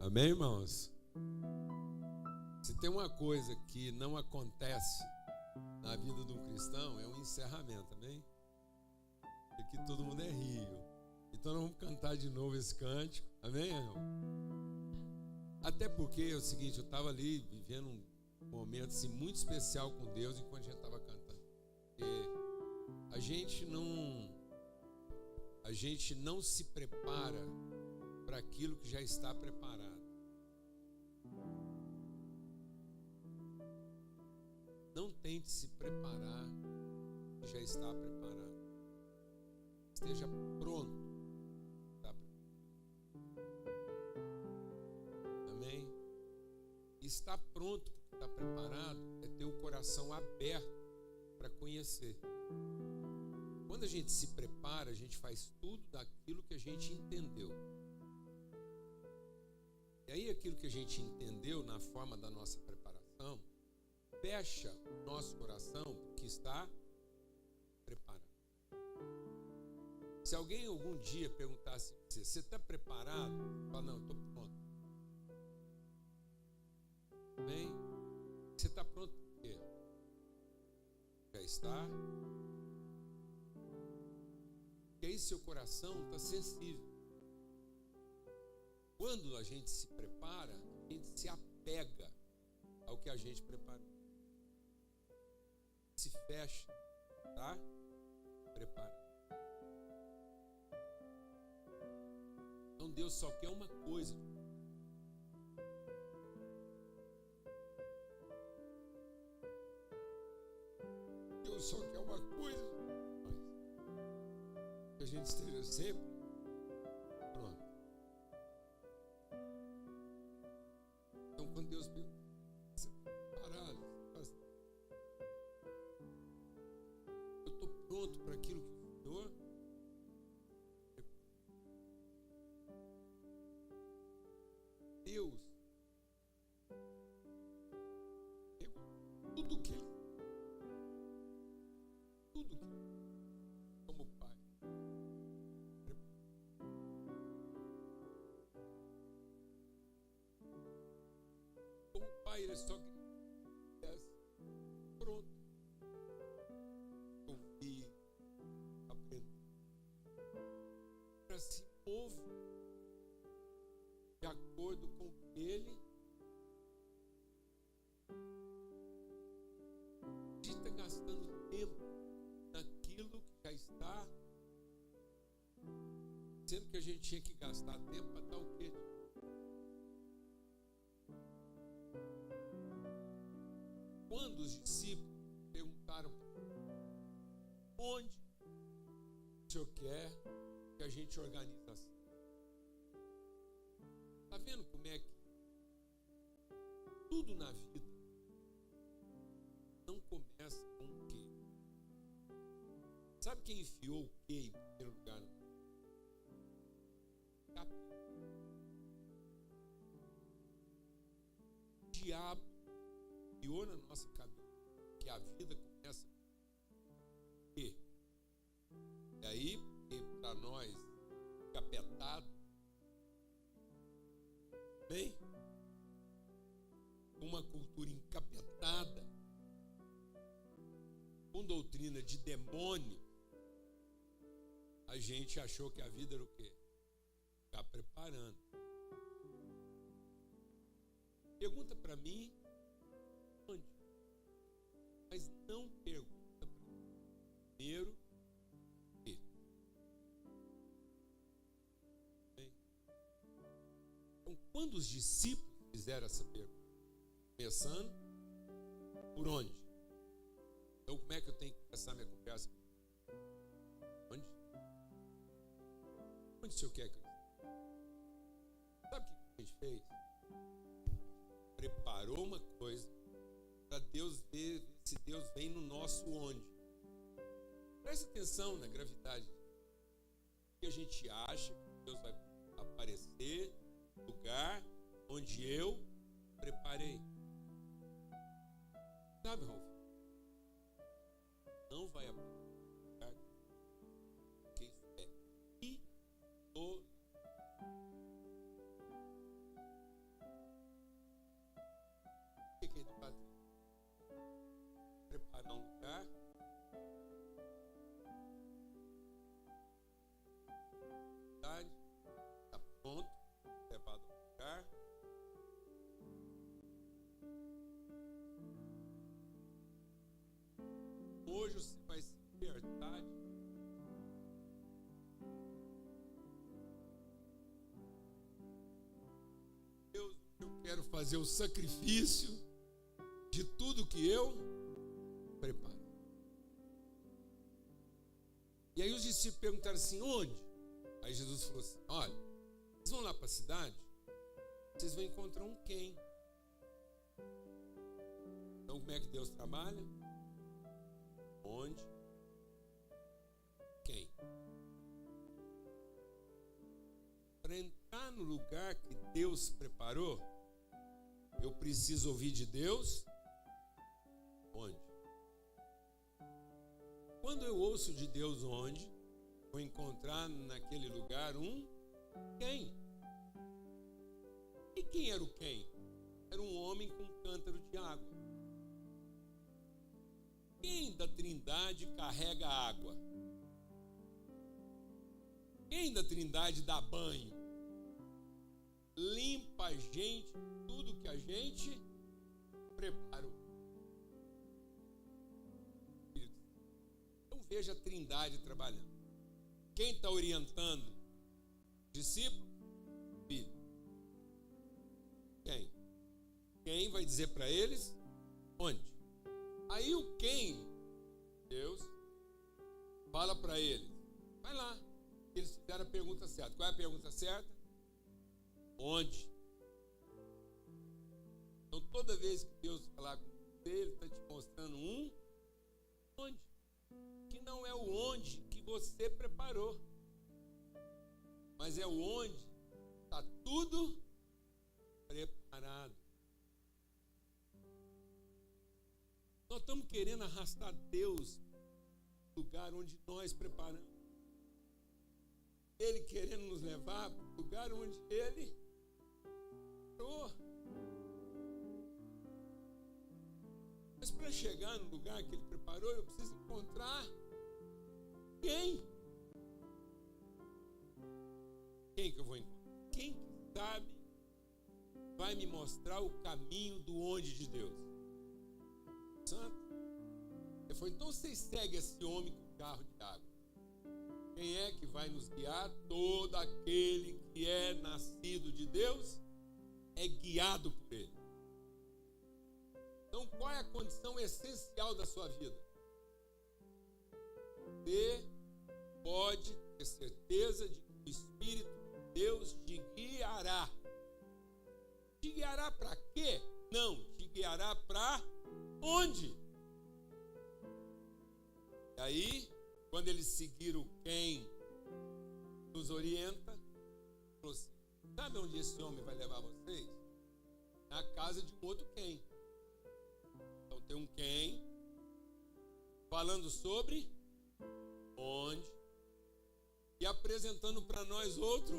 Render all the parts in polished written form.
Amém, irmãos? Se tem uma coisa que não acontece na vida de um cristão, é um encerramento, amém? Aqui todo mundo é rio. Então nós vamos cantar de novo esse cântico, amém, irmão? Até porque é o seguinte, eu estava ali vivendo um momento assim, muito especial com Deus enquanto a gente estava cantando. Porque a gente não se prepara para aquilo que já está preparado. Não tente se preparar, que já está preparado. Esteja pronto. Amém? Estar pronto, porque está preparado, é ter o coração aberto para conhecer. Quando a gente se prepara, a gente faz tudo daquilo que a gente entendeu. E aí aquilo que a gente entendeu na forma da nossa preparação, fecha o nosso coração porque está preparado. Se alguém algum dia perguntasse a você está preparado? Fala, não, estou pronto. Bem, você está pronto por quê? Já está. E aí seu coração está sensível. Quando a gente se prepara, a gente se apega ao que a gente preparou. Se fecha, tá? Prepara. Então Deus só quer uma coisa. Deus só quer uma coisa. Que a gente esteja sempre pronto. Então quando Deus pergunta, você está parado? Eu estou pronto para aquilo que o Senhor. Deus, tudo que Ele, como Pai, Ele só quer pronto, ouvir, aprender, para se mover de acordo com Ele. A gente está gastando tempo naquilo que já está, sendo que a gente tinha que gastar tempo para dar o quê? Quando os discípulos perguntaram onde o Senhor quer que a gente organize assim? Está vendo como é que tudo na vida não começa com o quê? Sabe quem enfiou o quê em primeiro lugar? O diabo criou na nossa cabeça que a vida começa com quê? E aí, para nós, capetado, bem, uma cultura encapetada, com doutrina de demônio, a gente achou que a vida era o quê? Ficar preparando. Pergunta para mim, onde? Mas não pergunta para mim. Primeiro, quê? Bem, então, quando os discípulos fizeram essa pergunta, começando por onde? Então, como é que eu tenho que começar minha conversa? Onde? Onde o Senhor quer que eu esteja? Sabe o que a gente fez? Preparou uma coisa para Deus ver se Deus vem no nosso onde. Presta atenção na gravidade. Que a gente acha que Deus vai aparecer no lugar onde eu preparei. Sabe, Ralf? Não vai aparecer no lugar que isso é idolatria. O que é idolatria? Preparar um lugar. Está pronto, levado ao lugar. Hoje você vai se libertar. Eu quero fazer o sacrifício de tudo que eu preparo. E aí os discípulos perguntaram assim: onde? Aí Jesus falou assim: olha, vocês vão lá para a cidade, vocês vão encontrar um quem. Então como é que Deus trabalha? Onde? Quem? Para entrar no lugar que Deus preparou, eu preciso ouvir de Deus. Onde? Quando eu ouço de Deus onde, vou encontrar naquele lugar um quem. E quem era o quem? Era um homem com um cântaro de água. Quem da Trindade carrega água? Quem da Trindade dá banho? Limpa a gente, tudo que a gente preparou. Então veja a Trindade trabalhando. Quem está orientando? Discípulo? Filho. Quem? Quem vai dizer para eles? Onde? Aí o quem? Deus fala para eles: vai lá. Eles fizeram a pergunta certa. Qual é a pergunta certa? Onde? Então toda vez que Deus falar com você, Ele está te mostrando um onde. Que não é o onde que você preparou, mas é o onde está tudo preparado. Nós estamos querendo arrastar Deus para o lugar onde nós preparamos. Ele querendo nos levar para o lugar onde Ele preparou. Mas para chegar no lugar que Ele preparou, eu preciso encontrar quem? Quem que eu vou encontrar? Quem que sabe vai me mostrar o caminho do onde de Deus? Santo. Ele falou: então vocês seguem esse homem com carro de água. Quem é que vai nos guiar? Todo aquele que é nascido de Deus é guiado por Ele. Então qual é a condição essencial da sua vida? Você pode ter certeza de que o Espírito de Deus te guiará. Te guiará para quê? Não, te guiará para onde? E aí, quando eles seguiram quem nos orienta, falou assim: sabe onde esse homem vai levar vocês? Na casa de um outro quem. Então tem um quem falando sobre onde e apresentando para nós outro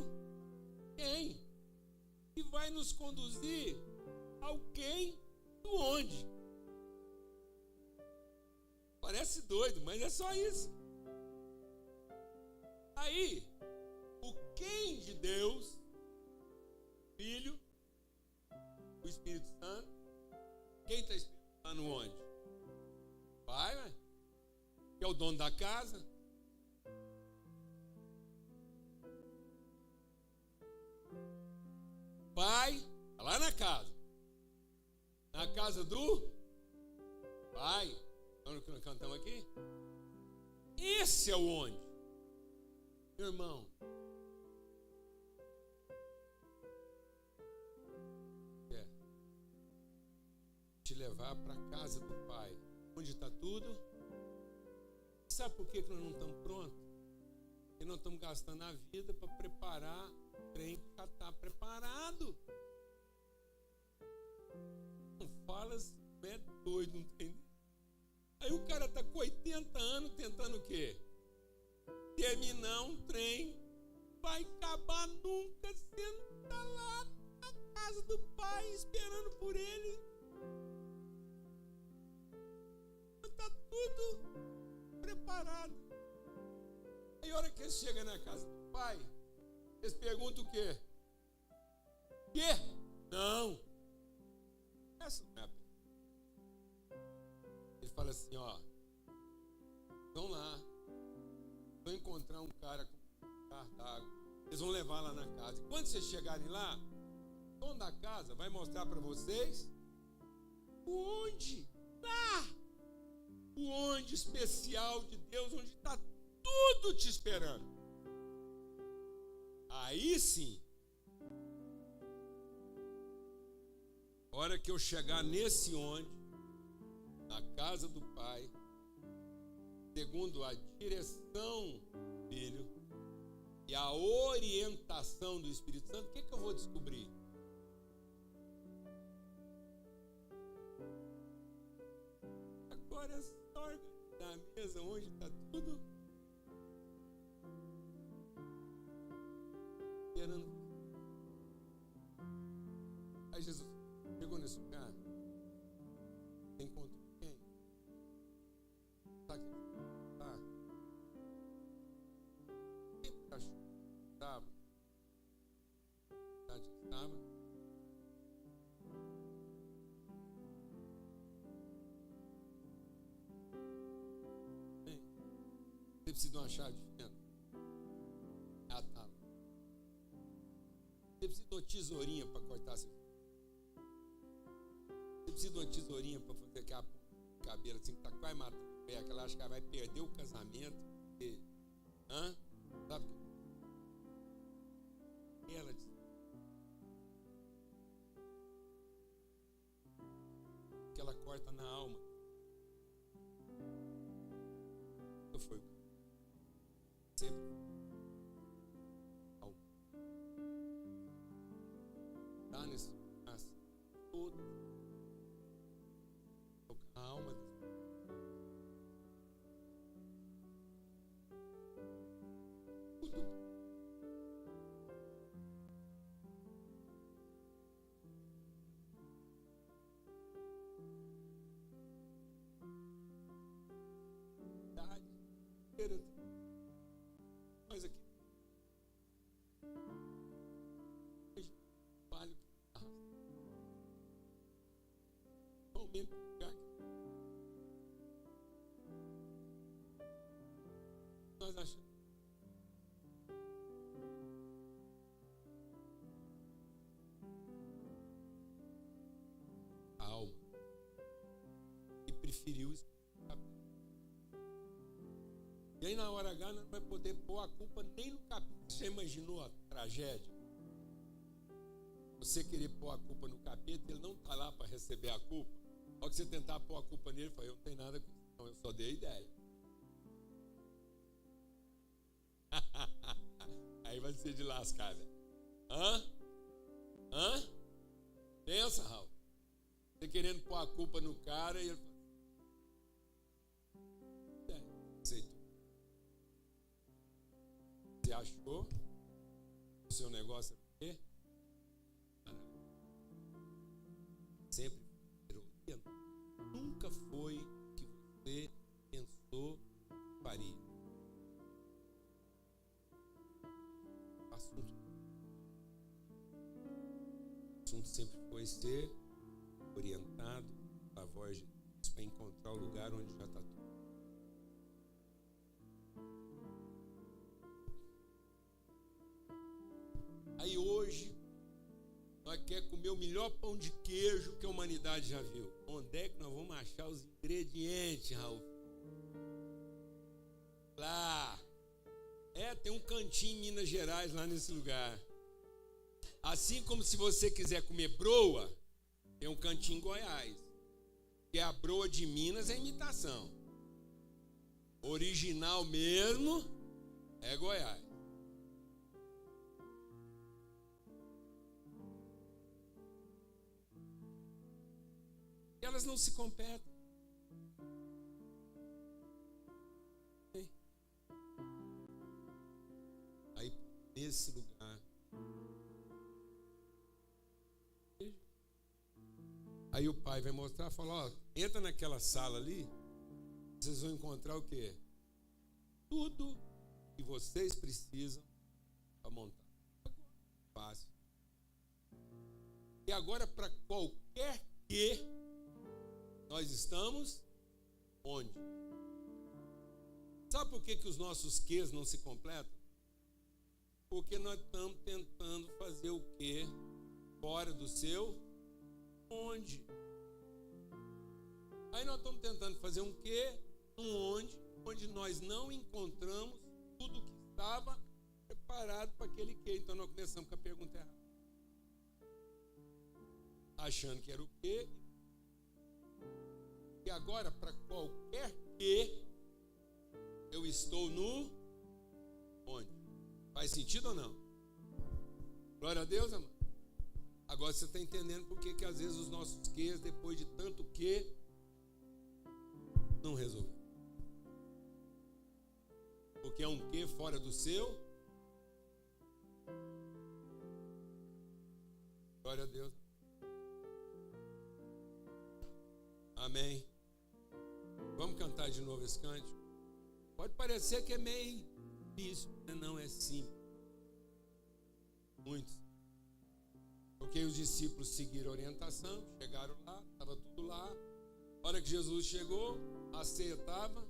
quem, que vai nos conduzir ao quem do onde. Parece doido, mas é só isso. Aí, o quem de Deus, Filho, o Espírito Santo, quem está esperando onde? Pai, né? Que é o dono da casa. Pai, está lá na casa. Na casa do Pai. Olha o que nós cantamos aqui. Esse é o onde. Meu irmão, te levar para a casa do Pai, onde está tudo. Sabe por que nós não estamos prontos? Porque nós estamos gastando a vida para preparar o trem que já está preparado. Não fala assim, não é doido, não tem. Aí o cara está com 80 anos tentando o quê? Terminar um trem, vai acabar nunca, senta lá na casa do Pai esperando por ele. tudo preparado. Aí a hora que eles chegam na casa do pai, eles perguntam o quê? Quê? Não. Essa não é a pergunta. Ele fala assim, ó, vão lá, vão encontrar um cara com um carro d'água, eles vão levar lá na casa. E quando vocês chegarem lá, o dono da casa vai mostrar para vocês onde? Lá! O onde especial de Deus, onde está tudo te esperando. Aí sim, hora que eu chegar nesse onde, na casa do Pai, segundo a direção do Filho e a orientação do Espírito Santo, o que eu vou descobrir? Agora é só organizar a mesa onde está tudo esperando. Aí Jesus chegou nesse lugar, encontrou quem? Sabe o que tá? Quem achou que estava? Estava. Bem, você precisa de uma chave de fenda. Ah, tá. Você precisa de uma tesourinha para cortar seu. Você precisa de uma tesourinha para fazer aquela cabelo assim que está quase matando o pé, que ela acha que ela vai perder o casamento. E, sabe? E ela diz que ela corta na alma. Eu fui sempre alma. Tá nesse braço todo. A alma do tudo. Mas aqui vale aumenta o lugar que nós achamos. A alma e preferiu isso. E aí na hora H não vai poder pôr a culpa nem no capítulo. Você imaginou a tragédia? Você querer pôr a culpa no capeta, ele não está lá para receber a culpa. Ao que você tentar pôr a culpa nele, ele fala, eu não tenho nada com isso, não, eu só dei a ideia. Aí vai ser de lascar, velho. Pensa, Raul. Você querendo pôr a culpa no cara e ele fala, aceitou. Você achou o seu negócio é o quê? Sempre nunca foi o que você pensou que faria. O assunto sempre foi ser orientado pela voz de Deus para encontrar o lugar onde já está tudo. Aí hoje, nós queremos comer o melhor pão de queijo que a humanidade já viu. Onde é que nós vamos achar os ingredientes, Raul? Lá. Tem um cantinho em Minas Gerais, lá nesse lugar. Assim como se você quiser comer broa, tem um cantinho em Goiás. Que a broa de Minas é imitação. Original mesmo é Goiás. Elas não se competem. Aí, nesse lugar, aí o pai vai mostrar, fala, ó, entra naquela sala ali, vocês vão encontrar o quê? Tudo que vocês precisam para montar. Fácil. E agora, para qualquer que, nós estamos onde? Sabe por que os nossos quês não se completam? Porque nós estamos tentando fazer o quê fora do seu onde. Aí nós estamos tentando fazer um quê, onde nós não encontramos tudo que estava preparado para aquele quê. Então nós começamos com a pergunta errada. Achando que era o quê. E agora, para qualquer que, eu estou no onde? Faz sentido ou não? Glória a Deus, amado. Agora você está entendendo por que às vezes os nossos quês, depois de tanto que, não resolveu. Porque é um que fora do seu. Glória a Deus. Amém. Vamos cantar de novo esse cântico? Pode parecer que é meio difícil, mas não, é simples. Muitos. Porque os discípulos seguiram a orientação, chegaram lá, estava tudo lá. A hora que Jesus chegou, a ceia estava.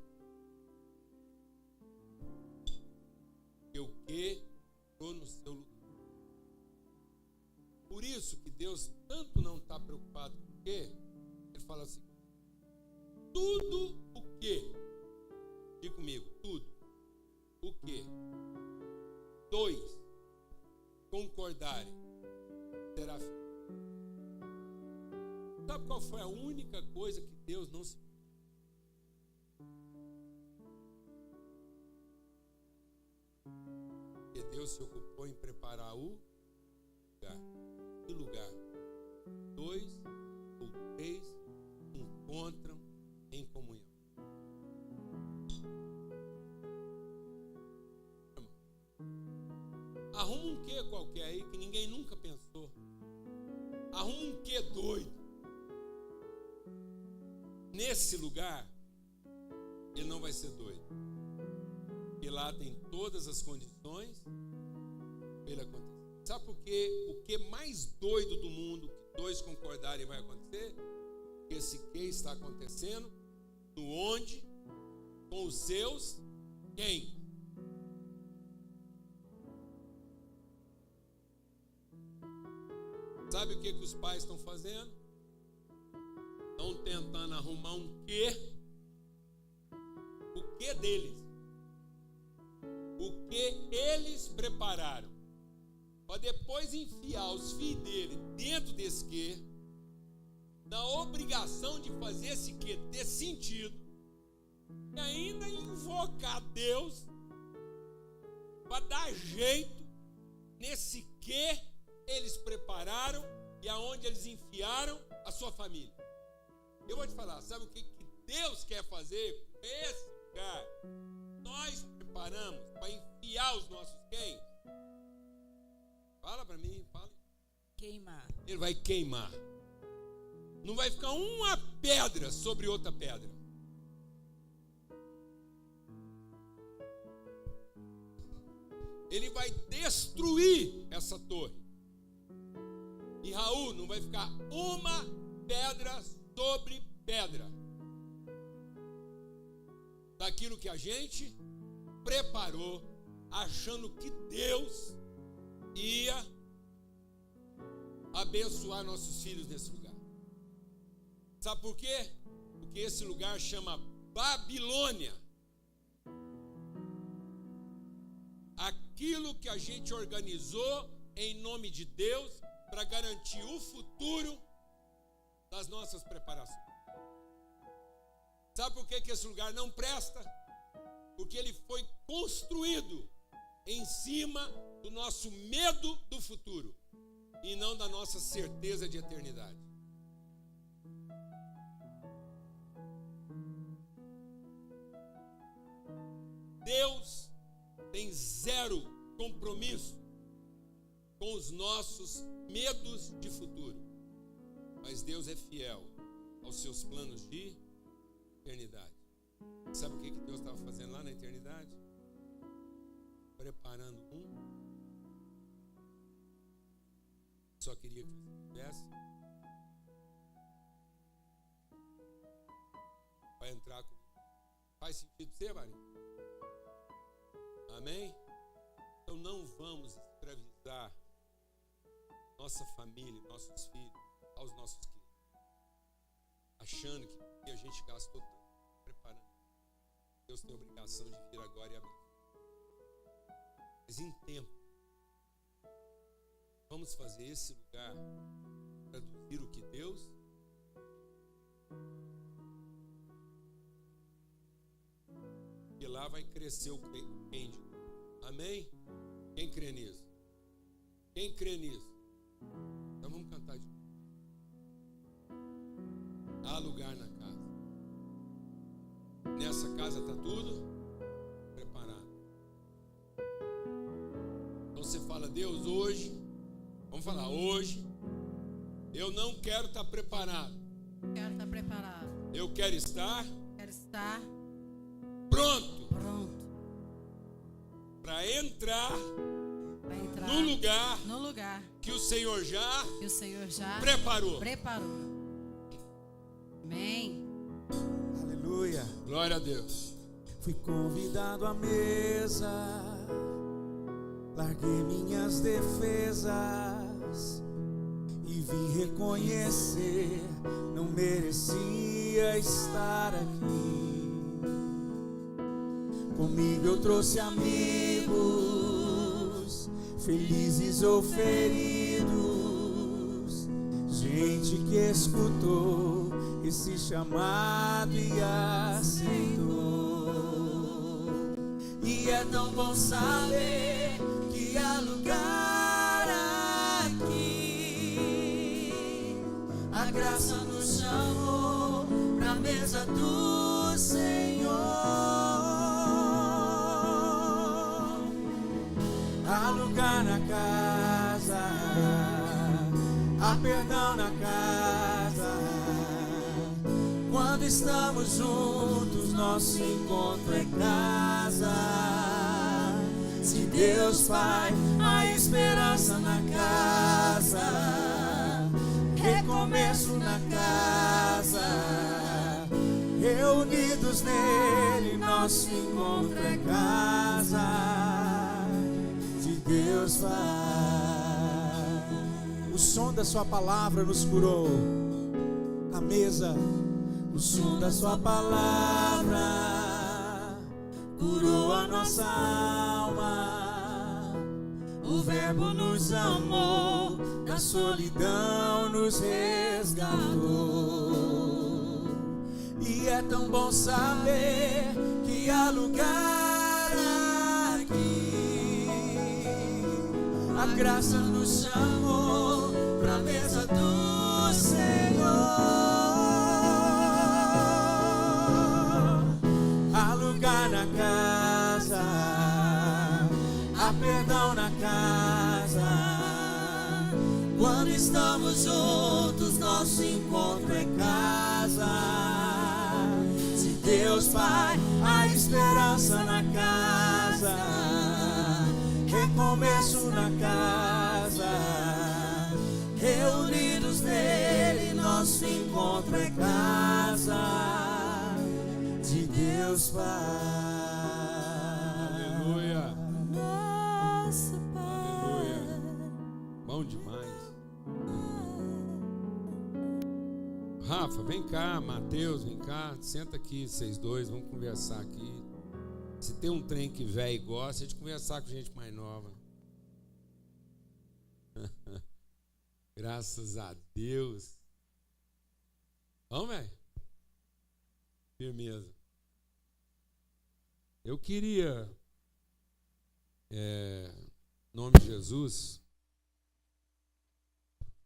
E o que ficou no seu lugar. Por isso que Deus tanto não está preocupado com o quê? Ele fala assim: tudo o quê? Diga comigo, tudo o quê? 2 concordarem, será feito. Sabe qual foi a única coisa que Deus não se... Que Deus se ocupou em preparar o lugar. Que lugar? 2 ou 3 encontram em comunhão. Arruma um quê qualquer aí que ninguém nunca pensou. Arruma um quê doido. Nesse lugar, ele não vai ser doido. Porque lá tem todas as condições para ele acontecer. Sabe por quê? O que mais doido do mundo que 2 concordarem vai acontecer? Porque esse que está acontecendo no onde, com os seus quem? Sabe o que os pais estão fazendo? Estão tentando arrumar um quê? O quê deles? O que eles prepararam? Para depois enfiar os filhos dele dentro desse quê, na obrigação de fazer esse quê ter sentido, e ainda invocar Deus para dar jeito nesse quê eles prepararam e aonde eles enfiaram a sua família. Eu vou te falar, sabe o que Deus quer fazer com esse lugar? Nós preparamos para enfiar os nossos quem? Fala para mim, fala. Queimar. Ele vai queimar. Não vai ficar uma pedra sobre outra pedra. Ele vai destruir essa torre. E Raul, não vai ficar uma pedra sobre pedra daquilo que a gente preparou, achando que Deus ia abençoar nossos filhos nesse lugar. Sabe por quê? Porque esse lugar chama Babilônia. Aquilo que a gente organizou em nome de Deus para garantir o futuro das nossas preparações. Sabe por que esse lugar não presta? Porque ele foi construído em cima do nosso medo do futuro e não da nossa certeza de eternidade. Deus tem 0 compromisso com os nossos medos de futuro, mas Deus é fiel aos seus planos de eternidade. Sabe o que Deus estava fazendo lá na eternidade? Preparando Só queria que você tivesse para entrar com. Faz sentido para você, Maria? Amém? Então não vamos escravizar nossa família, nossos filhos, aos nossos queridos, achando que a gente gastou tanto preparando. Deus tem a obrigação de vir agora e abrir. Mas em tempo, vamos fazer esse lugar traduzir o que Deus e lá vai crescer o crente. Amém? Quem crê nisso? Quem crê nisso? Então vamos cantar de novo. Há lugar na casa. Nessa casa está tudo preparado. Então você fala: Deus, hoje, vamos falar, hoje eu não quero estar preparado. Quero estar preparado. Eu quero estar pronto. Para entrar no lugar que o Senhor já preparou. Amém. Aleluia. Glória a Deus. Fui convidado à mesa, larguei minhas defesas e vim reconhecer, não merecia estar aqui. Comigo eu trouxe amigos, felizes ou feridos, gente que escutou esse chamado e aceitou. E é tão bom saber que há lugar aqui. A graça nos chamou pra mesa do Senhor. Há lugar na casa, há perdão na casa. Quando estamos juntos, nosso encontro é casa. Se Deus faz a esperança na casa, recomeço na casa, reunidos nele, nosso encontro é casa. Deus faz. O som da sua palavra nos curou. A mesa, o som da sua palavra curou a nossa alma. O verbo nos amou, da solidão nos resgatou. E é tão bom saber que há lugar. A graça nos chamou pra mesa do Senhor. Há lugar na casa, há perdão na casa. Quando estamos juntos, nosso encontro é casa. Se Deus faz a esperança na casa, recomeço na casa, reunidos nele, nosso encontro é casa de Deus Pai. Aleluia. Nosso Pai. Aleluia. Bom demais. Rafa, vem cá. Mateus, vem cá. Senta aqui, vocês dois, vamos conversar aqui. Se tem um trem que velho gosta, de conversar com gente mais nova. Graças a Deus. Vamos, velho? Firmeza. Eu queria, em nome de Jesus,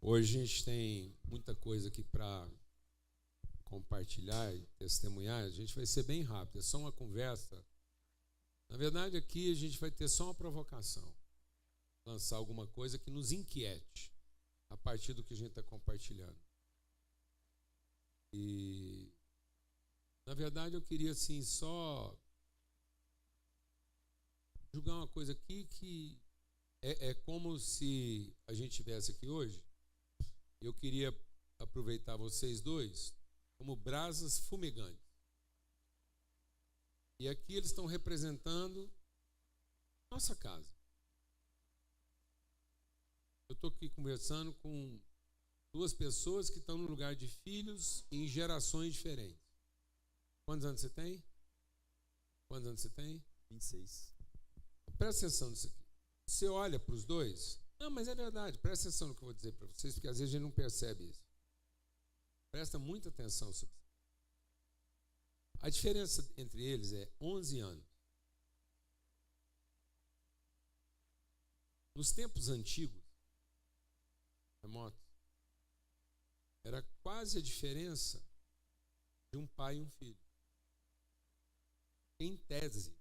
hoje a gente tem muita coisa aqui para compartilhar e testemunhar. A gente vai ser bem rápido, é só uma conversa. Na verdade, aqui a gente vai ter só uma provocação. Lançar alguma coisa que nos inquiete a partir do que a gente está compartilhando. E Na verdade, eu queria assim só julgar uma coisa aqui que é como se a gente estivesse aqui hoje. Eu queria aproveitar vocês dois como brasas fumegantes. E aqui eles estão representando nossa casa. Eu estou aqui conversando com duas pessoas que estão no lugar de filhos em gerações diferentes. Quantos anos você tem? Quantos anos você tem? 26. Presta atenção nisso aqui. Você olha para os dois. Não, mas é verdade. Presta atenção no que eu vou dizer para vocês, porque às vezes a gente não percebe isso. Presta muita atenção sobre isso. A diferença entre eles é 11 anos. Nos tempos antigos, remotos, era quase a diferença de um pai e um filho. Em tese,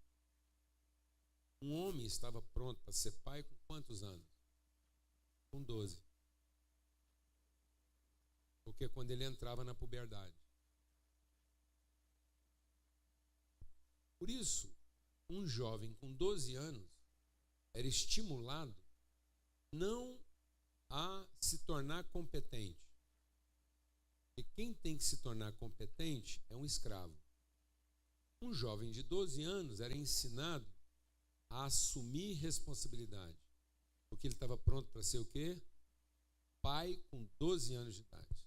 um homem estava pronto para ser pai com quantos anos? Com 12. Porque quando ele entrava na puberdade. Por isso, um jovem com 12 anos era estimulado não a se tornar competente. E quem tem que se tornar competente é um escravo. Um jovem de 12 anos era ensinado a assumir responsabilidade. Porque ele estava pronto para ser o quê? Pai com 12 anos de idade.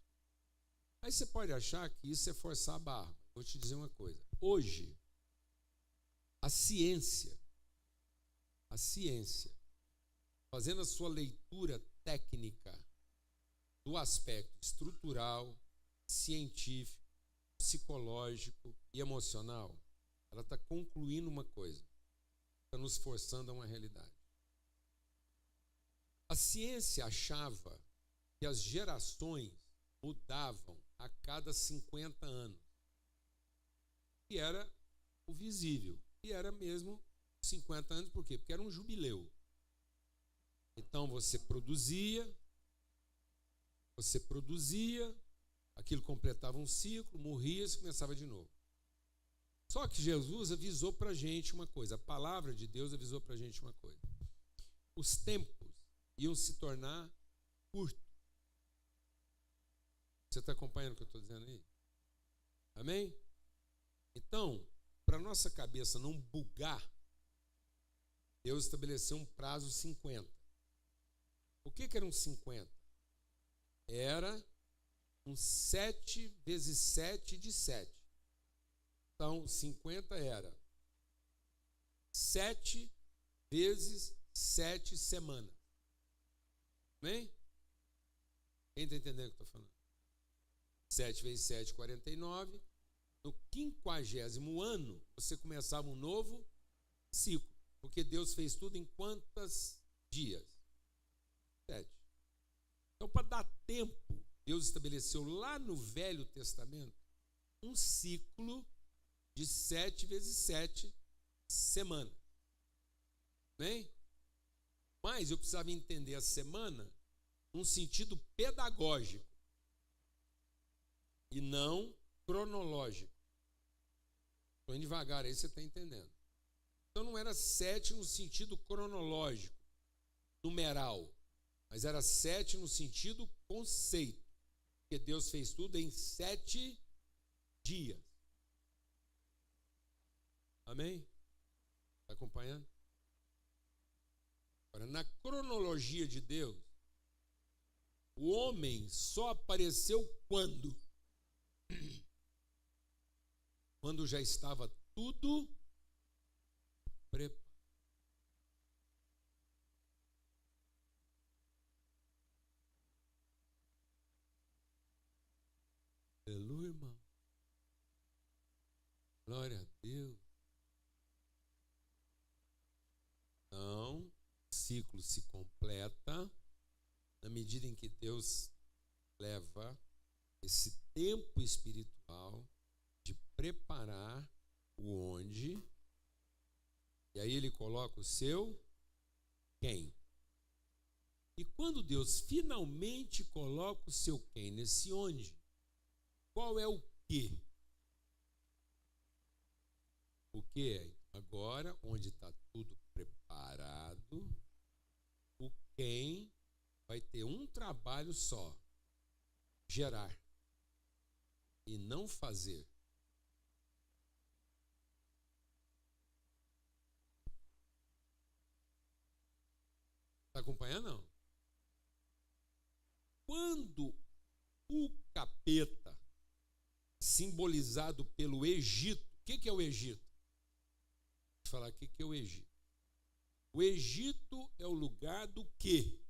Aí você pode achar que isso é forçar a barra. Vou te dizer uma coisa. Hoje, a ciência, fazendo a sua leitura técnica do aspecto estrutural, científico, psicológico e emocional, ela está concluindo uma coisa, está nos forçando a uma realidade. A ciência achava que as gerações mudavam a cada 50 anos. E era o visível. E era mesmo 50 anos, por quê? Porque era um jubileu. Então você produzia, aquilo completava um ciclo, morria e começava de novo. Só que Jesus avisou para a gente uma coisa, a palavra de Deus avisou para a gente uma coisa. Os tempos iam se tornar curtos. Você está acompanhando o que eu estou dizendo aí? Amém? Então, para nossa cabeça não bugar, Deus estabeleceu um prazo 50. O que era um 50? Era um 7 vezes 7 de 7. Então, 50 era 7 vezes 7 semanas. Amém? Quem está entendendo o que eu estou falando? 7 vezes 7, 49. No 50º ano, você começava um novo ciclo. Porque Deus fez tudo em quantos dias? 7. Então, para dar tempo, Deus estabeleceu lá no Velho Testamento um ciclo de 7 vezes 7 semanas. Bem? Mas eu precisava entender a semana num sentido pedagógico e não cronológico. Estou indo devagar, aí você está entendendo. Então não era 7 no sentido cronológico, numeral, mas era 7 no sentido conceito, porque Deus fez tudo em 7 dias. Amém? Está acompanhando? Agora, na cronologia de Deus, o homem só apareceu quando? Quando já estava tudo preparado. Aleluia, irmão. Glória a Deus. Então, o ciclo se completa na medida em que Deus leva esse tempo espiritual de preparar o onde, e aí ele coloca o seu quem. E quando Deus finalmente coloca o seu quem nesse onde, qual é o quê? O que é? Agora, onde está tudo preparado, o quem vai ter um trabalho só: gerar e não fazer. Está acompanhando, não? Quando o capeta, simbolizado pelo Egito, o que é o Egito? Vou falar o que é o Egito. O Egito é o lugar do quê?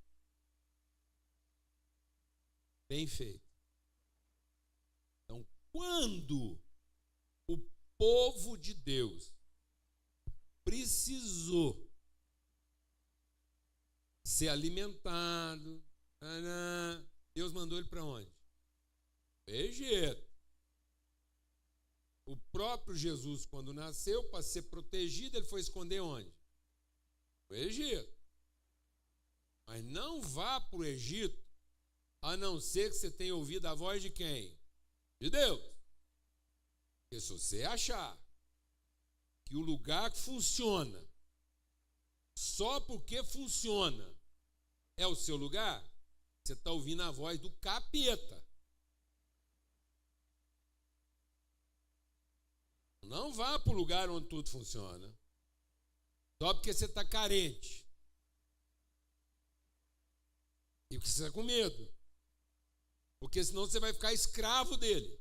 Bem feito. Então, quando o povo de Deus precisou ser alimentado, Deus mandou ele para onde? Egito. O próprio Jesus, quando nasceu, para ser protegido, ele foi esconder onde? O Egito. Mas não vá para o Egito, a não ser que você tenha ouvido a voz de quem? De Deus. Porque se você achar que o lugar que funciona, só porque funciona, é o seu lugar, você está ouvindo a voz do capeta. Não vá para o lugar onde tudo funciona, só porque você está carente e porque você está com medo, porque senão você vai ficar escravo dele.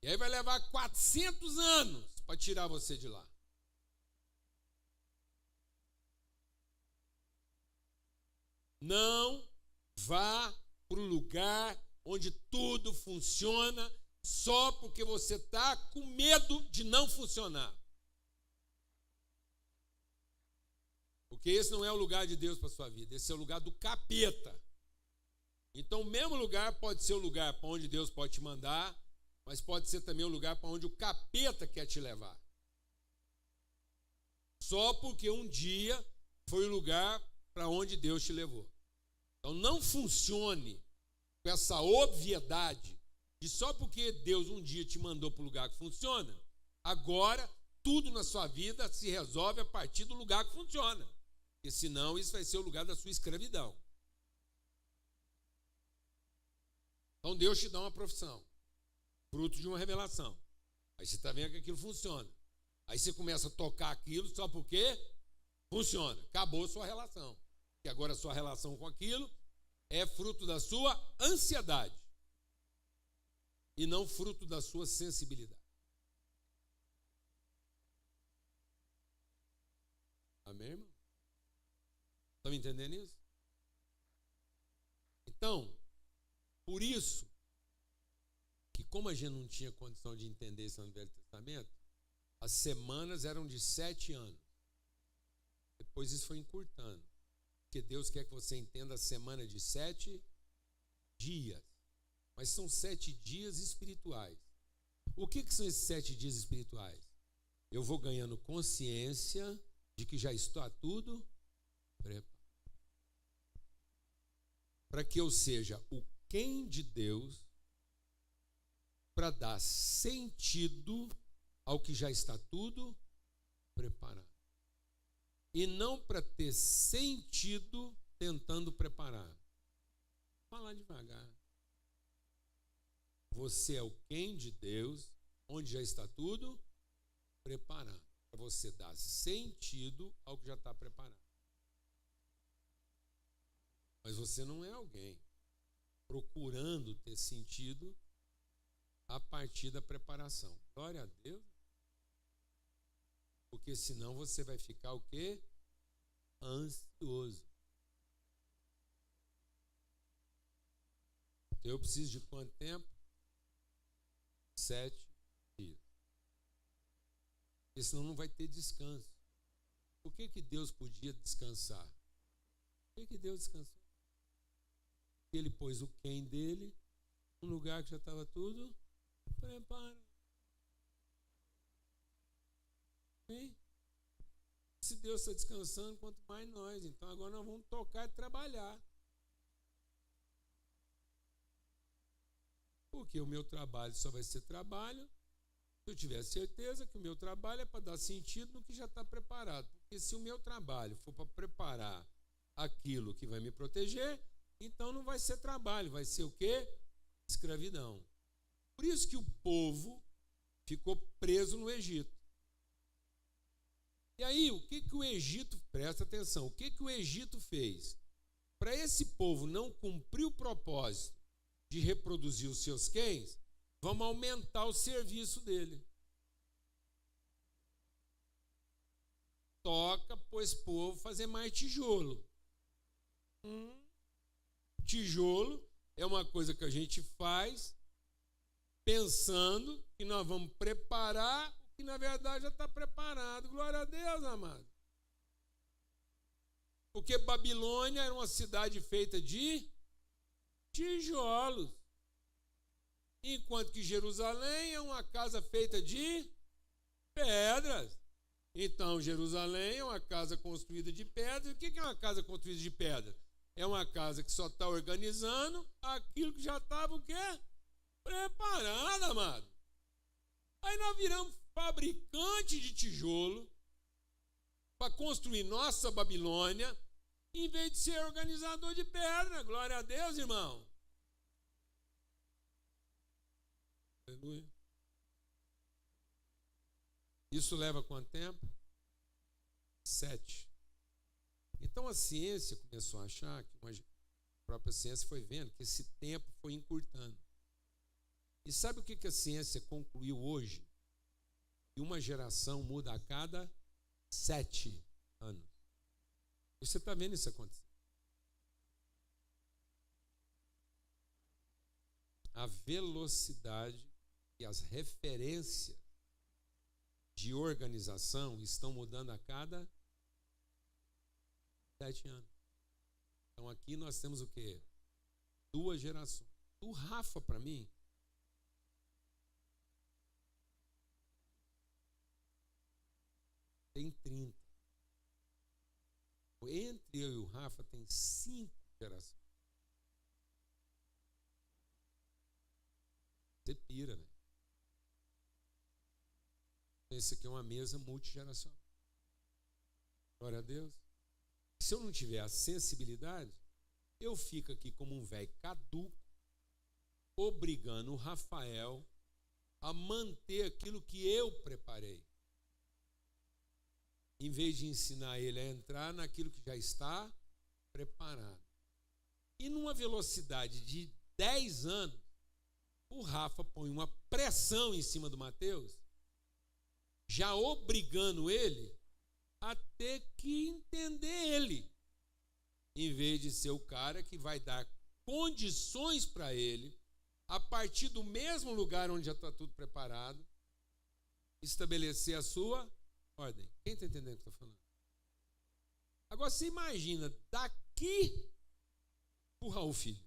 E aí vai levar 400 anos para tirar você de lá. Não vá para o lugar onde tudo funciona só porque você está com medo de não funcionar. Porque esse não é o lugar de Deus para a sua vida, esse é o lugar do capeta. Então, o mesmo lugar pode ser o lugar para onde Deus pode te mandar, mas pode ser também o lugar para onde o capeta quer te levar. Só porque um dia foi o lugar para onde Deus te levou. Então, não funcione com essa obviedade de só porque Deus um dia te mandou para o lugar que funciona, agora tudo na sua vida se resolve a partir do lugar que funciona. Porque senão isso vai ser o lugar da sua escravidão. Então Deus te dá uma profissão, fruto de uma revelação. Aí você está vendo que aquilo funciona. Aí você começa a tocar aquilo só porque funciona. Acabou a sua relação. E agora a sua relação com aquilo é fruto da sua ansiedade e não fruto da sua sensibilidade. Amém, irmão? Estão entendendo isso? Então, por isso que como a gente não tinha condição de entender isso no Velho Testamento, as semanas eram de 7 anos. Depois isso foi encurtando. Porque Deus quer que você entenda a semana de 7 dias. Mas são 7 dias espirituais. O que são esses 7 dias espirituais? Eu vou ganhando consciência de que já está tudo preparado. Para que eu seja o quem de Deus, para dar sentido ao que já está tudo preparado. E não para ter sentido tentando preparar. Vou falar devagar. Você é o quem de Deus, onde já está tudo preparado. Para você dar sentido ao que já está preparado. Mas você não é alguém procurando ter sentido a partir da preparação. Glória a Deus. Porque senão você vai ficar o quê? Ansioso. Então eu preciso de quanto tempo? 7 dias. Porque senão não vai ter descanso. Por que Deus podia descansar? Por que Deus descansou? Porque Ele pôs o quem dele num lugar que já estava tudo preparado. Bem, se Deus está descansando, quanto mais nós. Então agora nós vamos tocar e trabalhar. Porque o meu trabalho só vai ser trabalho Se eu tiver certeza que o meu trabalho é para dar sentido no que já está preparado. Porque se o meu trabalho for para preparar aquilo que vai me proteger, então não vai ser trabalho, vai ser o quê? Escravidão. Por isso que o povo ficou preso no Egito. E aí, o que o Egito, presta atenção, o que o Egito fez? Para esse povo não cumprir o propósito de reproduzir os seus cães, vamos aumentar o serviço dele. Toca, pois, povo, fazer mais tijolo. Tijolo é uma coisa que a gente faz pensando que nós vamos preparar o que na verdade já está preparado. Glória a Deus, amado. Porque Babilônia era uma cidade feita de tijolos, enquanto que Jerusalém é uma casa feita de pedras. Então, Jerusalém é uma casa construída de pedras. O que é uma casa construída de pedra? É uma casa que só está organizando aquilo que já estava o quê? Preparado, amado. Aí nós viramos fabricante de tijolo para construir nossa Babilônia, em vez de ser organizador de pedra. Glória a Deus, irmão. Aleluia. Isso leva quanto tempo? 7. Então a ciência começou a achar, que a própria ciência foi vendo que esse tempo foi encurtando. E sabe o que a ciência concluiu hoje? Que uma geração muda a cada 7 anos. Você está vendo isso acontecer? A velocidade e as referências de organização estão mudando a cada 7 anos. Então aqui nós temos o quê? 2 gerações. O Rafa, para mim, tem 30. Entre eu e o Rafa tem 5 gerações. Você pira, né? Esse aqui é uma mesa multigeracional. Glória a Deus. Se eu não tiver a sensibilidade, eu fico aqui como um velho caduco, obrigando o Rafael a manter aquilo que eu preparei, em vez de ensinar ele a entrar naquilo que já está preparado. E numa velocidade de 10 anos, o Rafa põe uma pressão em cima do Mateus, já obrigando ele a ter que entender ele, em vez de ser o cara que vai dar condições para ele, a partir do mesmo lugar onde já está tudo preparado, estabelecer a sua ordem. Quem está entendendo o que eu estou falando? Agora você imagina, daqui empurrar o filho.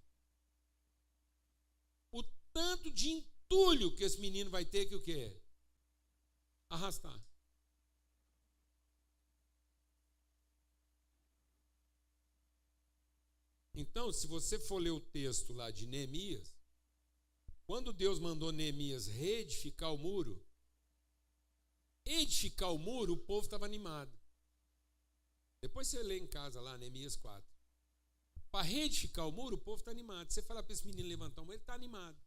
O tanto de entulho que esse menino vai ter que o quê? Arrastar. Então, se você for ler o texto lá de Neemias, quando Deus mandou Neemias reedificar o muro, o povo estava animado. Depois você lê em casa lá, Neemias 4. Para reedificar o muro, o povo está animado. Você fala para esse menino levantar o muro, ele está animado.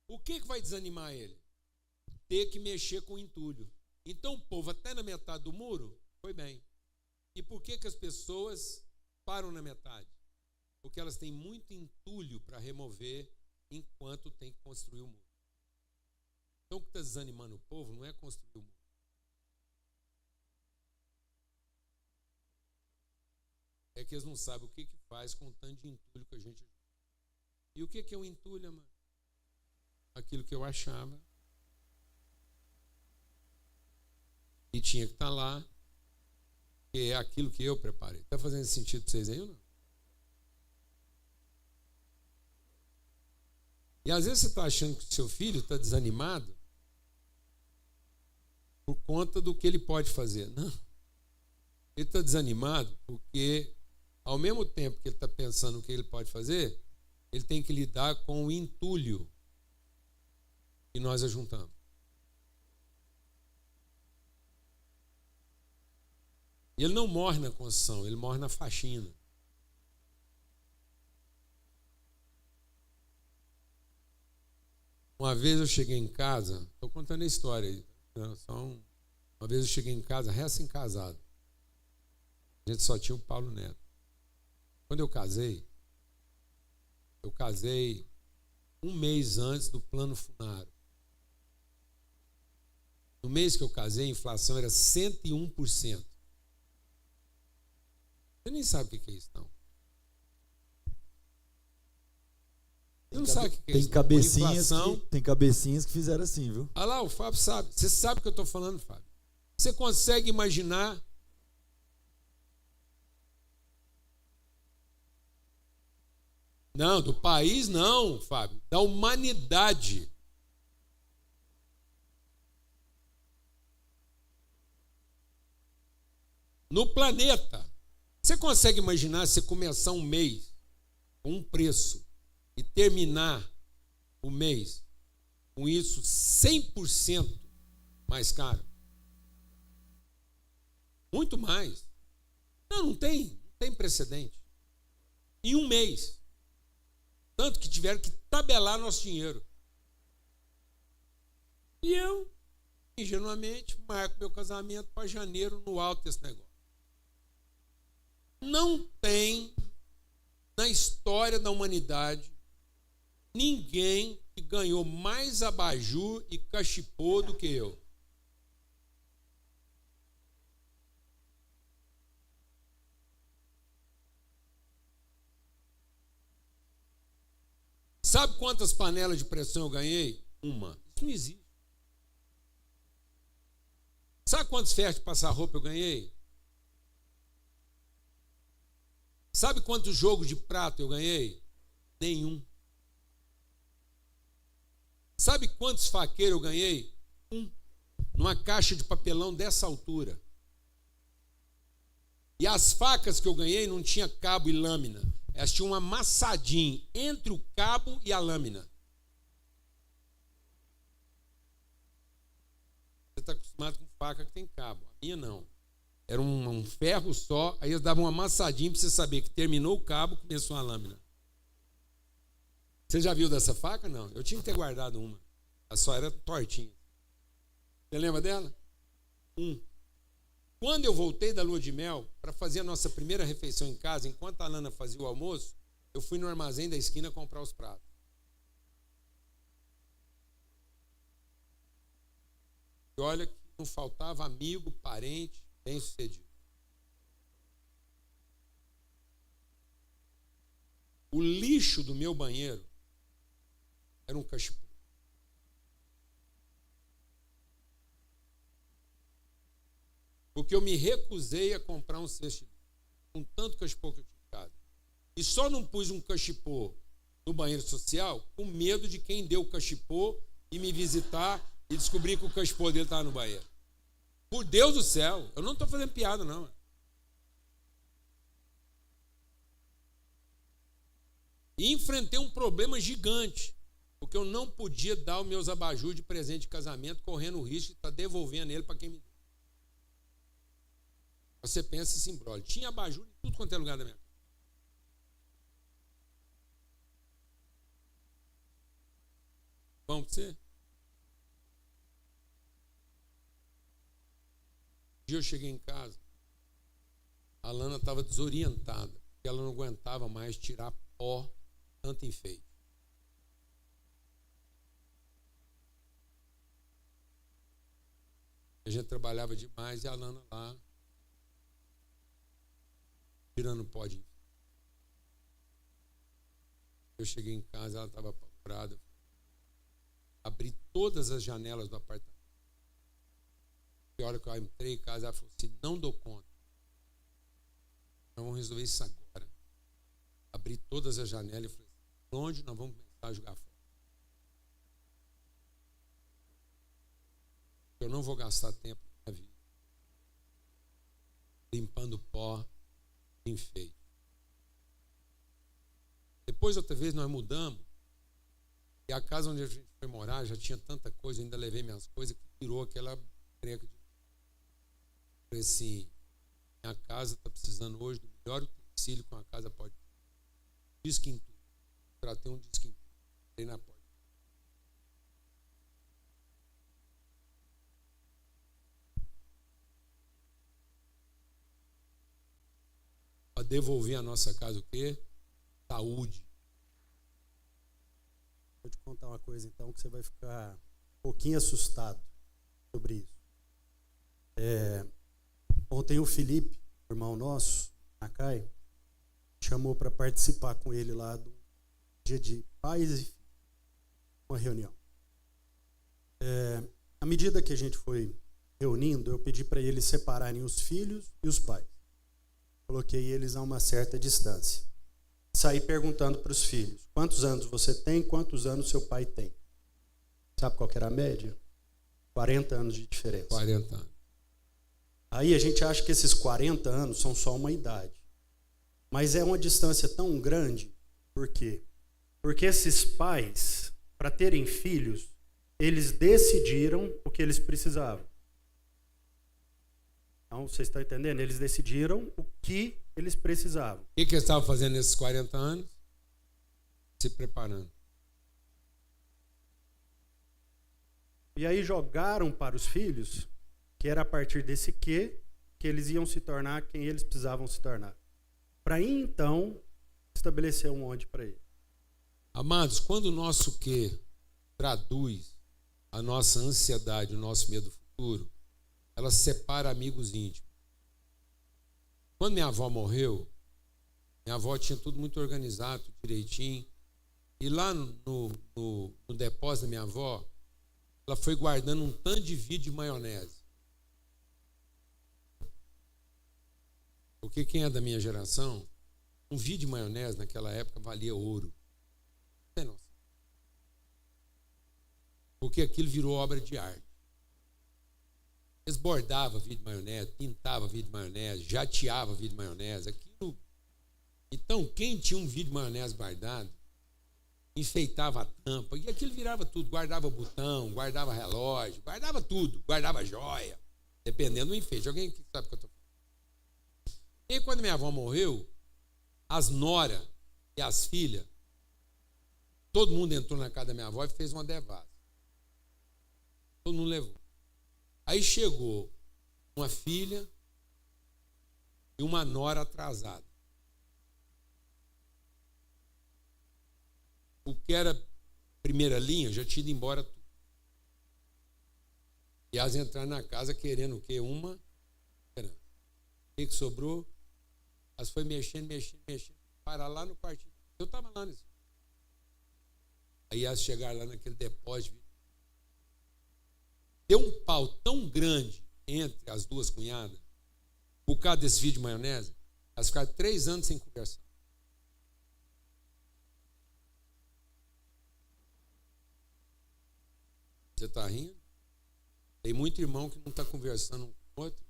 O que vai desanimar ele? Ter que mexer com o entulho. Então o povo, até na metade do muro, foi bem. E por que as pessoas param na metade? Porque elas têm muito entulho para remover enquanto tem que construir o muro. Então o que está desanimando o povo não é construir o muro. É que eles não sabem o que faz com o tanto de entulho que a gente... E o que é um entulho, mano? Aquilo que eu achava e tinha que estar lá, que é aquilo que eu preparei. Está fazendo sentido para vocês aí ou não? E às vezes você está achando que o seu filho está desanimado por conta do que ele pode fazer. Não. Ele está desanimado porque, ao mesmo tempo que ele está pensando no que ele pode fazer, ele tem que lidar com o entulho que nós ajuntamos. E ele não morre na construção, ele morre na faxina. Uma vez eu cheguei em casa, estou contando a história aí. Uma vez eu cheguei em casa, recém-casado. A gente só tinha o Paulo Neto. Quando eu casei um mês antes do plano Funaro. No mês que eu casei, a inflação era 101%. Você nem sabe o que é isso, não. Você não sabe o que é isso, não. Tem cabecinhas que fizeram assim, viu? Olha lá, o Fábio sabe. Você sabe o que eu estou falando, Fábio? Você consegue imaginar? Não, do país não, Fábio. Da humanidade. No planeta. Você consegue imaginar você começar um mês com um preço e terminar o mês com isso 100% mais caro? Muito mais. Não tem precedente. Em um mês. Tanto que tiveram que tabelar nosso dinheiro. E eu, ingenuamente, marco meu casamento para janeiro no alto desse negócio. Não tem na história da humanidade ninguém que ganhou mais abajur e cachipô do que eu. Sabe quantas panelas de pressão eu ganhei? Uma. Isso não existe. Sabe quantos ferros de passar roupa eu ganhei? Sabe quantos jogos de prato eu ganhei? Nenhum. Sabe quantos faqueiros eu ganhei? Um. Numa caixa de papelão dessa altura. E as facas que eu ganhei não tinha cabo e lâmina. Elas tinham um amassadinho entre o cabo e a lâmina. Você está acostumado com faca que tem cabo. A minha não. Era um ferro só, aí eles davam um amassadinho para você saber que terminou o cabo, começou a lâmina. Você já viu dessa faca? Não. Eu tinha que ter guardado uma. Ela só era tortinha. Você lembra dela? Quando eu voltei da lua de mel para fazer a nossa primeira refeição em casa, enquanto a Lana fazia o almoço, eu fui no armazém da esquina comprar os pratos. E olha que não faltava amigo, parente, bem-sucedido. O lixo do meu banheiro era um cachepô. Porque eu me recusei a comprar um cesto de lixo, com tanto cachepô que eu tinha em casa. E só não pus um cachepô no banheiro social com medo de quem deu o cachepô e me visitar e descobrir que o cachepô dele estava no banheiro. Por Deus do céu, eu não estou fazendo piada, não. E enfrentei um problema gigante, porque eu não podia dar os meus abajur de presente de casamento, correndo o risco de estar devolvendo ele para quem me deu. Você pensa assim, brother, tinha abajur em tudo quanto é lugar da minha casa. Vamos para você? Um dia eu cheguei em casa, a Lana estava desorientada, porque ela não aguentava mais tirar pó, tanto enfeite. A gente trabalhava demais e a Lana lá, tirando pó de enfeite. Eu cheguei em casa, ela estava apavorada. Abri todas as janelas do apartamento. E a hora que eu entrei em casa, ela falou assim, não dou conta. Nós vamos resolver isso agora. Abri todas as janelas e falei, onde nós vamos começar a jogar fora? Eu não vou gastar tempo na minha vida limpando pó, enfeite. Depois, outra vez, nós mudamos. E a casa onde a gente foi morar já tinha tanta coisa, eu ainda levei minhas coisas, que tirou aquela treca de... Falei assim, Minha casa está precisando hoje do melhor utensílio que uma casa pode ter. Disque em tudo. Tratei um disque em tudo. Entrei na porta. Para devolver a nossa casa o quê? Saúde. Vou te contar uma coisa, então, que você vai ficar um pouquinho assustado sobre isso. Ontem o Felipe, irmão nosso, Nakai, chamou para participar com ele lá do dia de pais e filhos, uma reunião. À medida que a gente foi reunindo, eu pedi para eles separarem os filhos e os pais. Coloquei eles a uma certa distância. Saí perguntando para os filhos: quantos anos você tem, quantos anos seu pai tem? Sabe qual que era a média? 40 anos de diferença. 40 anos. Aí a gente acha que esses 40 anos são só uma idade. Mas é uma distância tão grande. Por quê? Porque esses pais, para terem filhos, eles decidiram o que eles precisavam. Então, vocês estão entendendo? Eles decidiram o que eles precisavam. O que eles estavam fazendo nesses 40 anos? Se preparando. E aí jogaram para os filhos que era a partir desse que eles iam se tornar quem eles precisavam se tornar. Para aí, então, estabelecer um onde para ele. Amados, quando o nosso que traduz a nossa ansiedade, o nosso medo do futuro, ela separa amigos íntimos. Quando minha avó morreu, minha avó tinha tudo muito organizado, tudo direitinho. E lá no depósito da minha avó, ela foi guardando um tanto de vidro de maionese. Porque quem é da minha geração, um vidro de maionese naquela época valia ouro. Não tem noção. Porque aquilo virou obra de arte. Eles bordavam vidro de maionese, pintavam vidro de maionese, jateavam vidro de maionese. Aquilo. Então, quem tinha um vidro de maionese guardado, enfeitava a tampa, e aquilo virava tudo. Guardava botão, guardava relógio, guardava tudo, guardava joia, dependendo do enfeite. Alguém que sabe o que eu estou falando? E quando minha avó morreu, as noras e as filhas, todo mundo entrou na casa da minha avó e fez uma devassa. Todo mundo levou. Aí chegou uma filha e uma nora atrasada. O que era primeira linha já tinha ido embora tudo. E elas entraram na casa querendo o quê? Uma esperança. O que sobrou? Elas foi mexendo, parar lá no quartinho. Eu estava lá nesse. Aí elas chegaram lá naquele depósito. Deu um pau tão grande entre as duas cunhadas, por causa desse vídeo de maionese, elas ficaram 3 anos sem conversar. Você está rindo? Tem muito irmão que não está conversando um com o outro,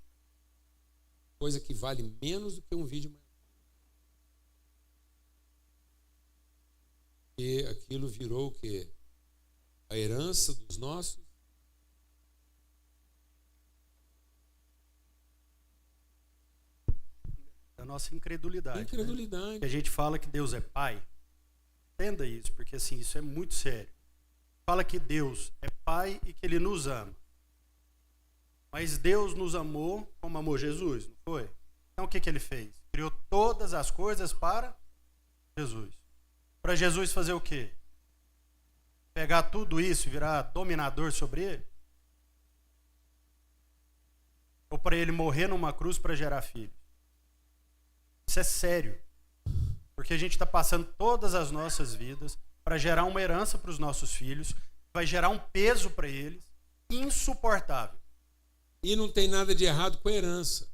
coisa que vale menos do que um vídeo de maionese. E aquilo virou o quê? A herança dos nossos. Da nossa incredulidade. Incredulidade. Né? Que a gente fala que Deus é pai. Entenda isso, porque assim, isso é muito sério. Fala que Deus é pai e que ele nos ama. Mas Deus nos amou como amou Jesus, não foi? Então o que ele fez? Criou todas as coisas para Jesus. Para Jesus fazer o quê? Pegar tudo isso e virar dominador sobre ele? Ou para ele morrer numa cruz para gerar filhos? Isso é sério. Porque a gente está passando todas as nossas vidas para gerar uma herança para os nossos filhos, vai gerar um peso para eles insuportável. E não tem nada de errado com a herança.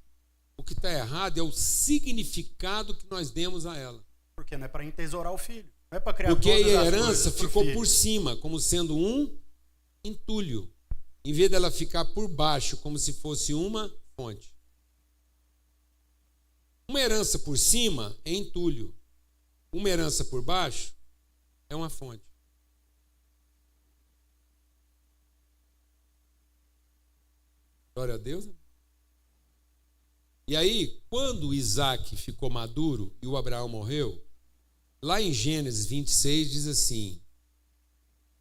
O que está errado é o significado que nós demos a ela. Porque não é para entesourar o filho. Não é para criar Porque todas a as herança coisas pro ficou filho. por cima, como sendo um entulho. Em vez dela ficar por baixo, como se fosse uma fonte. Uma herança por cima é entulho. Uma herança por baixo é uma fonte. Glória a Deus. E aí, quando Isaac ficou maduro e o Abraão morreu, lá em Gênesis 26 diz assim,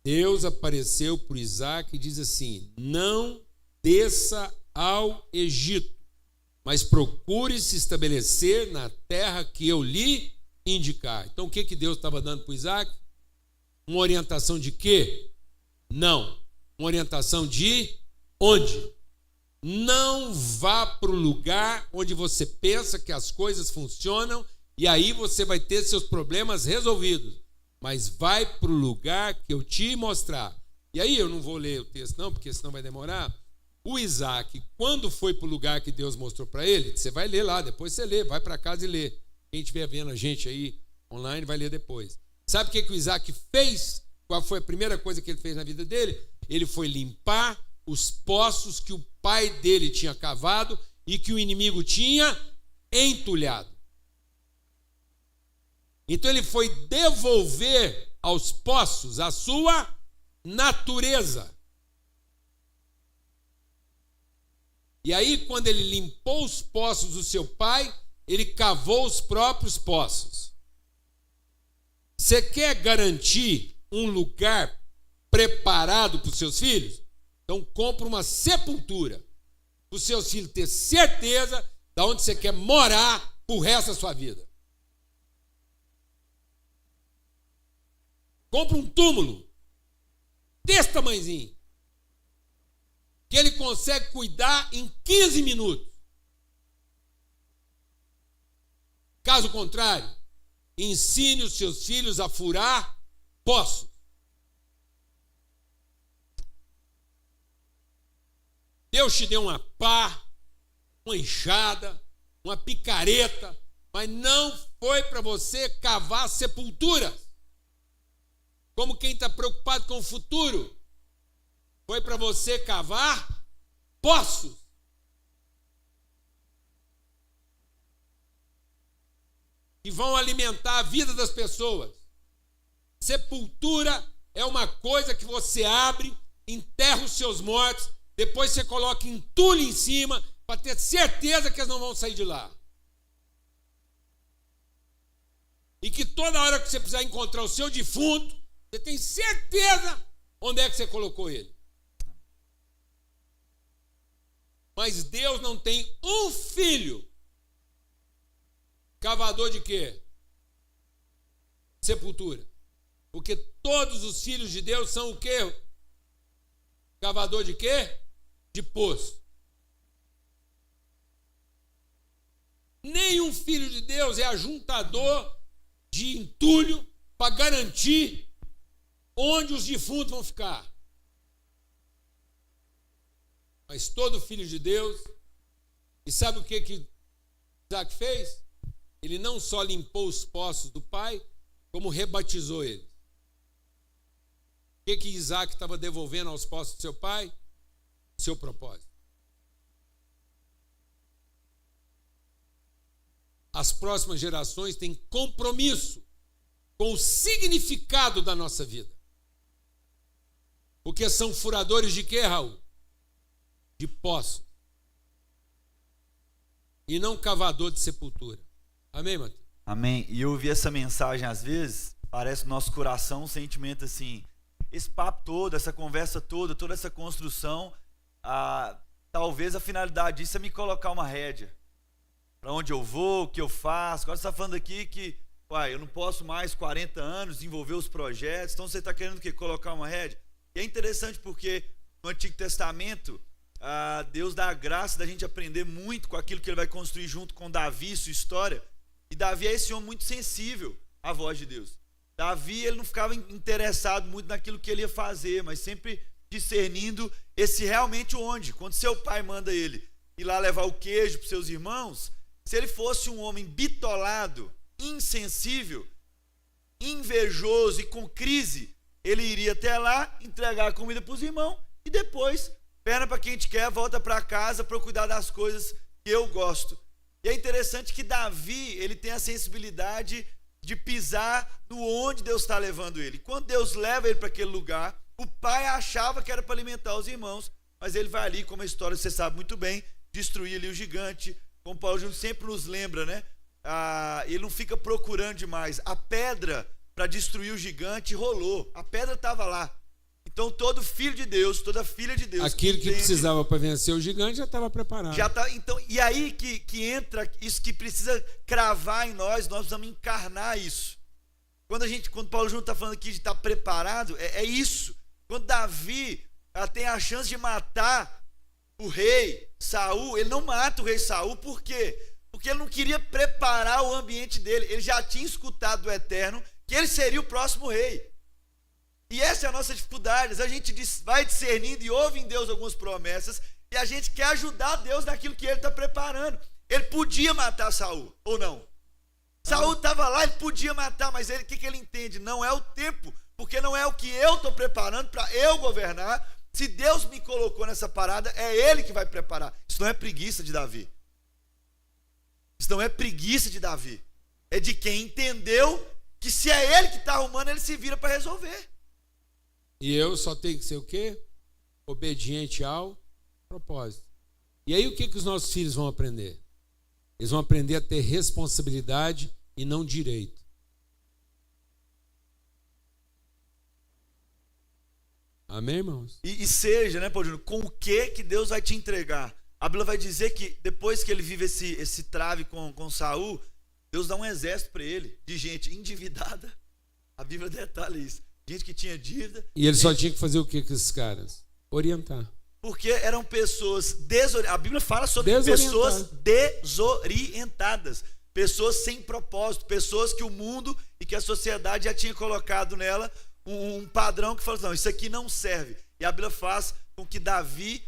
Deus apareceu para Isaac e diz assim, não desça ao Egito, mas procure se estabelecer na terra que eu lhe indicar. Então o que Deus estava dando para Isaac? Uma orientação de quê? Não. Uma orientação de onde? Não vá para o lugar onde você pensa que as coisas funcionam e aí você vai ter seus problemas resolvidos. Mas vai para o lugar que eu te mostrar. E aí eu não vou ler o texto não, porque senão vai demorar. O Isaac, quando foi para o lugar que Deus mostrou para ele, você vai ler lá, depois você lê, vai para casa e lê. Quem estiver vendo a gente aí online vai ler depois. Sabe o que o Isaac fez? Qual foi a primeira coisa que ele fez na vida dele? Ele foi limpar os poços que o pai dele tinha cavado e que o inimigo tinha entulhado. Então ele foi devolver aos poços a sua natureza. E aí, quando ele limpou os poços do seu pai, ele cavou os próprios poços. Você quer garantir um lugar preparado para os seus filhos? Então compra uma sepultura para os seus filhos ter certeza de onde você quer morar o resto da sua vida. Compra um túmulo desse tamanhozinho, que ele consegue cuidar em 15 minutos. Caso contrário, ensine os seus filhos a furar poços. Deus te deu uma pá, uma enxada, uma picareta, mas não foi para você cavar sepulturas. Como quem está preocupado com o futuro, foi para você cavar poços. Que vão alimentar a vida das pessoas. Sepultura é uma coisa que você abre, enterra os seus mortos, depois você coloca entulho em cima para ter certeza que eles não vão sair de lá. E que toda hora que você precisar encontrar o seu defunto, você tem certeza onde é que você colocou ele. Mas Deus não tem um filho cavador de quê? Sepultura. Porque todos os filhos de Deus são o quê? Cavador de quê? De poço. Nenhum filho de Deus é ajuntador de entulho para garantir onde os defuntos vão ficar. Mas todo filho de Deus, e sabe o que Isaac fez? Ele não só limpou os poços do pai, como rebatizou eles. O que Isaac estava devolvendo aos poços do seu pai? Seu propósito. As próximas gerações têm compromisso com o significado da nossa vida. Porque são furadores de quê, Raul? De poços. E não cavador de sepultura. Amém, Matheus? Amém. E eu ouvi essa mensagem às vezes, parece no nosso coração um sentimento assim, esse papo todo, essa conversa toda, toda essa construção, talvez a finalidade disso é me colocar uma rédea. Para onde eu vou, o que eu faço. Agora você está falando aqui que, eu não posso mais 40 anos desenvolver os projetos, então você está querendo o quê? Colocar uma rédea? E é interessante porque no Antigo Testamento, Deus dá a graça da gente aprender muito com aquilo que ele vai construir junto com Davi, sua história. E Davi é esse homem muito sensível à voz de Deus. Davi, ele não ficava interessado muito naquilo que ele ia fazer, mas sempre discernindo esse realmente onde. Quando seu pai manda ele ir lá levar o queijo para os seus irmãos, se ele fosse um homem bitolado, insensível, invejoso e com crise, ele iria até lá, entregar a comida para os irmãos e depois, perna para quem a gente quer, volta para casa para cuidar das coisas que eu gosto. E é interessante que Davi, ele tem a sensibilidade de pisar no onde Deus está levando ele. Quando Deus leva ele para aquele lugar, o pai achava que era para alimentar os irmãos, mas ele vai ali, como a história você sabe muito bem, destruir ali o gigante, como Paulo Júnior sempre nos lembra, né? Ele não fica procurando demais. A pedra para destruir o gigante rolou. A pedra estava lá. Então todo filho de Deus, toda filha de Deus, aquilo que precisava para vencer o gigante já estava preparado. Já tá, então, e aí que entra isso que precisa cravar em nós precisamos encarnar isso. Quando Paulo Júnior está falando aqui de estar preparado, é isso. Quando Davi tem a chance de matar o rei Saul, ele não mata o rei Saul, por quê? Porque ele não queria preparar o ambiente dele. Ele já tinha escutado do Eterno que ele seria o próximo rei. E essa é a nossa dificuldade. A gente vai discernindo e ouve em Deus algumas promessas e a gente quer ajudar Deus naquilo que ele está preparando. Ele podia matar Saul, ou não? Saul estava lá, ele podia matar, mas o que ele entende? Não é o tempo, porque não é o que eu estou preparando para eu governar. Se Deus me colocou nessa parada, é Ele que vai preparar. Isso não é preguiça de Davi. Isso não é preguiça de Davi. É de quem entendeu que se é Ele que está arrumando, ele se vira para resolver. E eu só tenho que ser o quê? Obediente ao propósito. E aí o que os nossos filhos vão aprender? Eles vão aprender a ter responsabilidade e não direito. Amém, irmãos? E seja, né, Paulo Júnior, com o que Deus vai te entregar. A Bíblia vai dizer que depois que ele vive esse trave com Saul, Deus dá um exército para ele, de gente endividada. A Bíblia detalha isso. Gente que tinha dívida. E ele só tinha que fazer o que com esses caras? Orientar. Porque eram pessoas desorientadas. A Bíblia fala sobre pessoas desorientadas. Pessoas sem propósito. Pessoas que o mundo e que a sociedade já tinha colocado nela um padrão que fala assim, não, isso aqui não serve. E a Bíblia faz com que Davi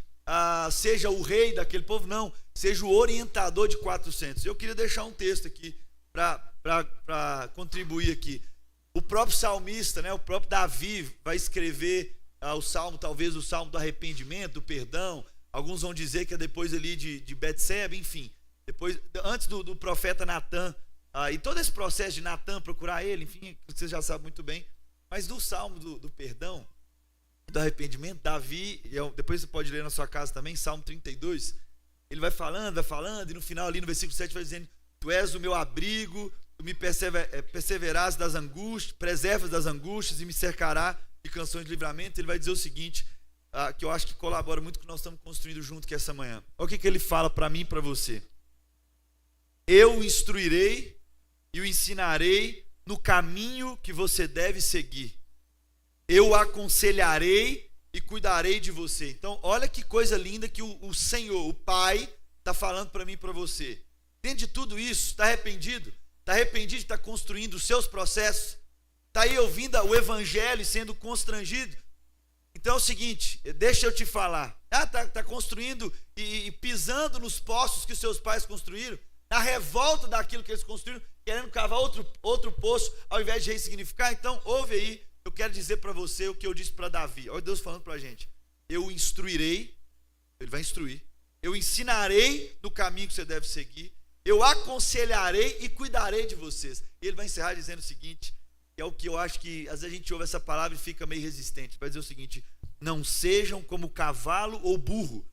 seja o rei daquele povo. Não, seja o orientador de 400. Eu queria deixar um texto aqui para contribuir aqui. O próprio salmista, né, o próprio Davi vai escrever o salmo, talvez o salmo do arrependimento, do perdão. Alguns vão dizer que é depois ali de Betseba, enfim. Depois, antes do profeta Natan. E todo esse processo de Natan procurar ele, enfim, vocês já sabem muito bem. Mas no salmo do perdão, do arrependimento, Davi, depois você pode ler na sua casa também, Salmo 32, ele vai falando, e no final ali no versículo 7 vai dizendo, tu és o meu abrigo, tu me perseverarás das angústias, preservas das angústias e me cercará de canções de livramento. Ele vai dizer o seguinte, que eu acho que colabora muito com o que nós estamos construindo junto aqui essa manhã. Olha o que ele fala para mim e para você. Eu o instruirei e o ensinarei no caminho que você deve seguir. Eu o aconselharei e cuidarei de você. Então, olha que coisa linda que o Senhor, o Pai, está falando para mim e para você. Dentro de tudo isso, está arrependido? Está arrependido de estar construindo os seus processos? Está aí ouvindo o Evangelho e sendo constrangido? Então é o seguinte, deixa eu te falar. Está construindo e pisando nos poços que os seus pais construíram, na revolta daquilo que eles construíram, querendo cavar outro poço, ao invés de ressignificar. Então, ouve aí, eu quero dizer para você o que eu disse para Davi. Olha Deus falando para a gente. Eu o instruirei, ele vai instruir. Eu ensinarei no caminho que você deve seguir. Eu aconselharei e cuidarei de vocês. E ele vai encerrar dizendo o seguinte, que é o que eu acho que, às vezes a gente ouve essa palavra e fica meio resistente. Vai dizer o seguinte, não sejam como cavalo ou burro,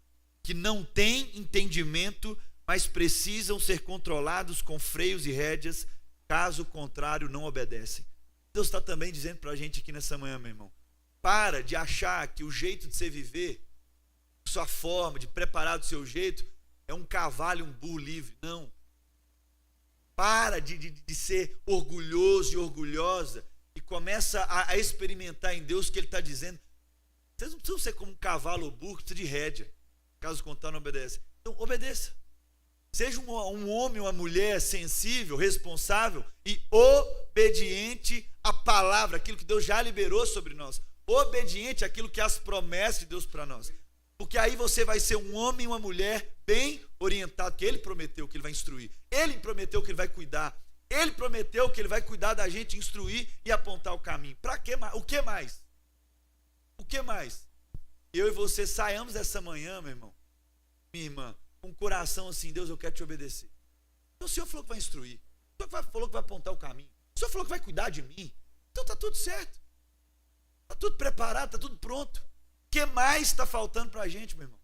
que não têm entendimento, mas precisam ser controlados com freios e rédeas, caso contrário não obedecem. Deus está também dizendo para a gente aqui nessa manhã, meu irmão, para de achar que o jeito de você viver, sua forma, de preparar do seu jeito, é um cavalo e um burro livre. Não. Para de ser orgulhoso e orgulhosa e começa a experimentar em Deus o que Ele está dizendo. Vocês não precisam ser como um cavalo ou burro que precisa de rédea, caso contrário não obedece. Então obedeça. Seja um homem ou uma mulher sensível, responsável e obediente à palavra, aquilo que Deus já liberou sobre nós. Obediente àquilo que é as promessas de Deus para nós. Porque aí você vai ser um homem e uma mulher bem orientado, que Ele prometeu que Ele vai instruir. Ele prometeu que Ele vai cuidar. Ele prometeu que Ele vai cuidar da gente, instruir e apontar o caminho. Para que mais? O que mais? O que mais? Eu e você saiamos essa manhã, meu irmão, minha irmã, com o coração assim, Deus, eu quero te obedecer. Então o Senhor falou que vai instruir. O Senhor falou que vai apontar o caminho. O Senhor falou que vai cuidar de mim. Então está tudo certo. Está tudo preparado, está tudo pronto. O que mais está faltando para a gente, meu irmão?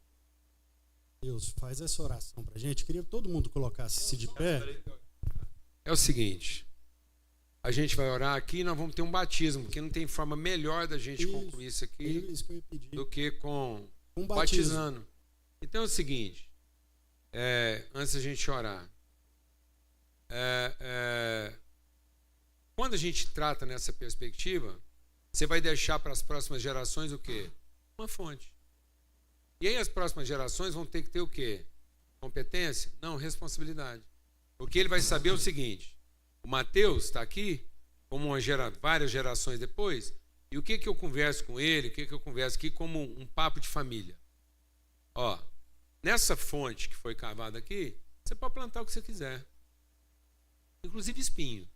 Deus, faz essa oração pra gente. Queria que todo mundo colocasse-se de pé. É o seguinte, a gente vai orar aqui e nós vamos ter um batismo, porque não tem forma melhor da gente concluir isso aqui Isso que eu ia pedir. do que com Um batismo. batizando. Então é o seguinte, antes da gente orar, quando a gente trata nessa perspectiva, você vai deixar para as próximas gerações o quê? Uma fonte. E aí as próximas gerações vão ter que ter o quê? Competência? Não, responsabilidade. Porque ele vai saber o seguinte, o Mateus está aqui, como várias gerações depois, e o que eu converso com ele, o que eu converso aqui como um papo de família. Ó, nessa fonte que foi cavada aqui, você pode plantar o que você quiser. Inclusive espinho.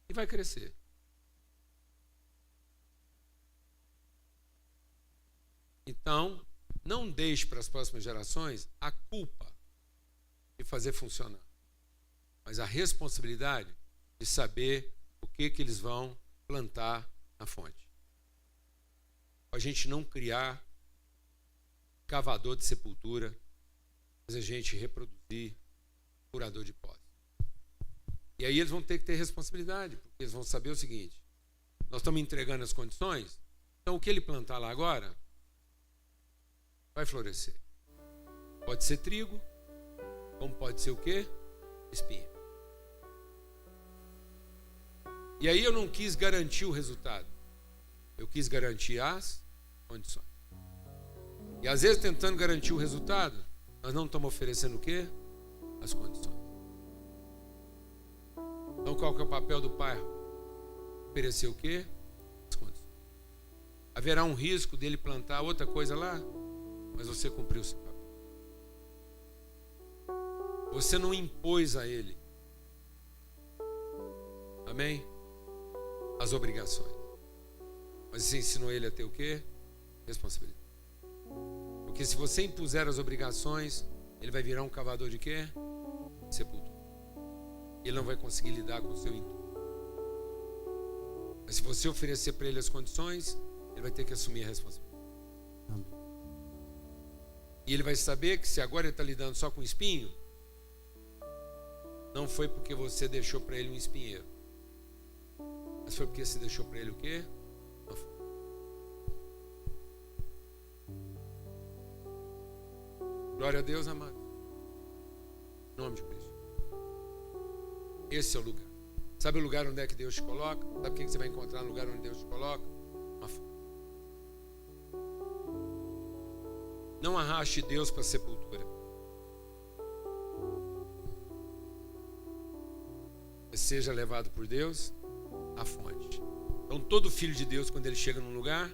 E vai crescer. Então, não deixe para as próximas gerações a culpa de fazer funcionar, mas a responsabilidade de saber o que eles vão plantar na fonte. A gente não criar cavador de sepultura, mas a gente reproduzir curador de poços. E aí eles vão ter que ter responsabilidade, porque eles vão saber o seguinte, nós estamos entregando as condições, então o que ele plantar lá agora vai florescer. Pode ser trigo, como pode ser o quê? Espinho. E aí eu não quis garantir o resultado. Eu quis garantir as condições. E às vezes tentando garantir o resultado, nós não estamos oferecendo o quê? As condições. Então qual que é o papel do pai? Oferecer o quê? As condições. Haverá um risco dele plantar outra coisa lá? Mas você cumpriu o seu papel. Você não impôs a ele. Amém? As obrigações. Mas você ensinou ele a ter o quê? Responsabilidade. Porque se você impuser as obrigações, ele vai virar um cavador de quê? Sepultura. Ele não vai conseguir lidar com o seu intuito. Mas se você oferecer para ele as condições, ele vai ter que assumir a responsabilidade. Amém. E ele vai saber que se agora ele está lidando só com espinho, não foi porque você deixou para ele um espinheiro, mas foi porque você deixou para ele o quê? Uma flor. Glória a Deus, amado. Em nome de Cristo. Esse é o lugar. Sabe o lugar onde é que Deus te coloca? Sabe o que você vai encontrar no lugar onde Deus te coloca? Uma flor. Não arraste Deus para a sepultura. Seja levado por Deus à fonte. Então todo filho de Deus, quando ele chega num lugar,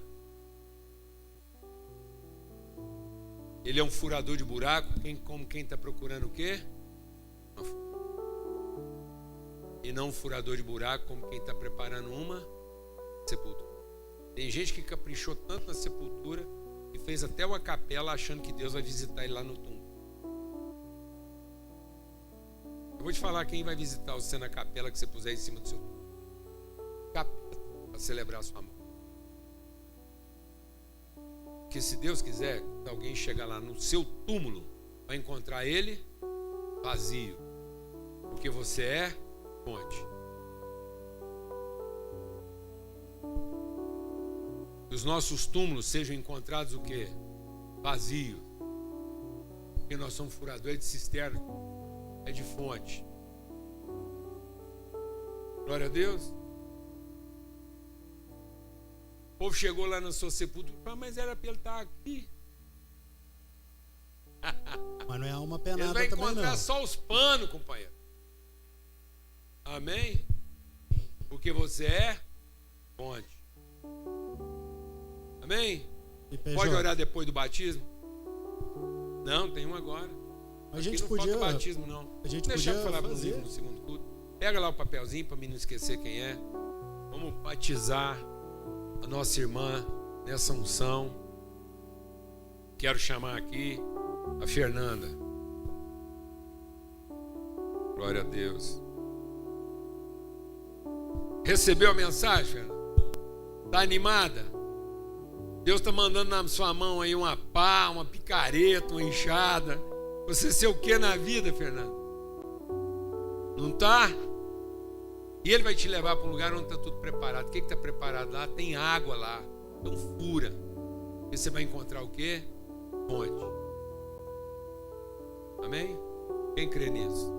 ele é um furador de buraco, como quem está procurando o quê? Uma fonte. E não um furador de buraco como quem está preparando uma sepultura. Tem gente que caprichou tanto na sepultura e fez até uma capela achando que Deus vai visitar ele lá no túmulo. Eu vou te falar quem vai visitar você na capela que você puser em cima do seu túmulo. Capela, para celebrar a sua morte. Porque se Deus quiser, quando alguém chegar lá no seu túmulo, vai encontrar ele vazio. Porque você é fonte. Que os nossos túmulos sejam encontrados o quê? Vazios. Porque nós somos furadores de cisterna. É de fonte. Glória a Deus. O povo chegou lá na sua sepultura e falou, mas era para ele estar aqui. Mas não é alma Ele penada vai também, encontrar não. só os panos, companheiro. Amém? Porque você é fonte. Amém? E PJ, Pode orar depois do batismo? Não, tem um agora. A Aqui gente não podia, falta batismo, não. a gente Deixa eu podia falar fazer. comigo no segundo culto. Pega lá o papelzinho para mim não esquecer quem é. Vamos batizar a nossa irmã nessa unção. Quero chamar aqui a Fernanda. Glória a Deus. Recebeu a mensagem, Fernanda? Está animada? Deus está mandando na sua mão aí uma pá, uma picareta, uma enxada. Você ser o que na vida, Fernando? Não está? E Ele vai te levar para um lugar onde está tudo preparado. O que está preparado lá? Tem água lá. Então fura. E você vai encontrar o quê? Fonte. Amém? Quem crê nisso?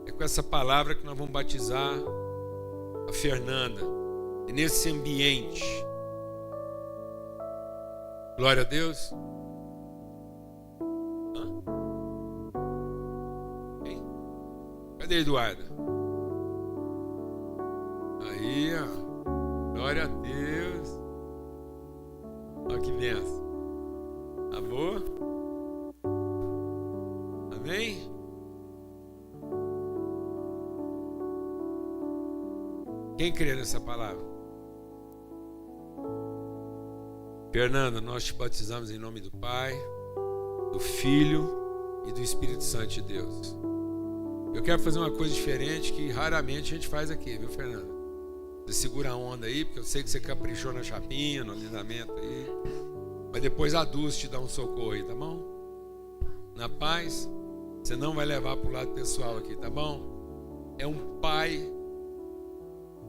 É com essa palavra que nós vamos batizar a Fernanda. É nesse ambiente. Glória a Deus. Quem? Cadê a Eduarda? Aí, ó. Glória a Deus. Olha que benção. Tá boa? Amém? Quem crê nessa palavra? Fernanda, nós te batizamos em nome do Pai, do Filho e do Espírito Santo de Deus. Eu quero fazer uma coisa diferente que raramente a gente faz aqui, viu, Fernanda? Você segura a onda aí, porque eu sei que você caprichou na chapinha, no alinhamento aí. Mas depois a Dulce te dá um socorro aí, tá bom? Na paz, você não vai levar pro lado pessoal aqui, tá bom? É um pai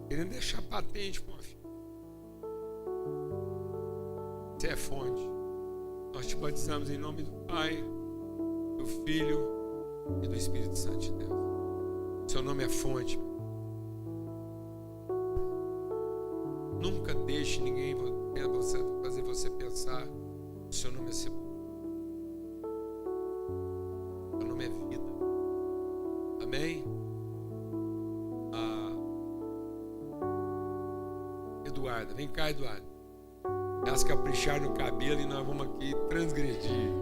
querendo deixar patente para uma filha. Você é fonte. Nós te batizamos em nome do Pai, do Filho e do Espírito Santo de Deus. Seu nome é fonte. Nunca deixe ninguém fazer você pensar que o seu nome é sepulcro. Seu nome é vida. Amém? Eduarda, vem cá, Eduarda. Elas caprichar no cabelo e nós vamos aqui transgredir.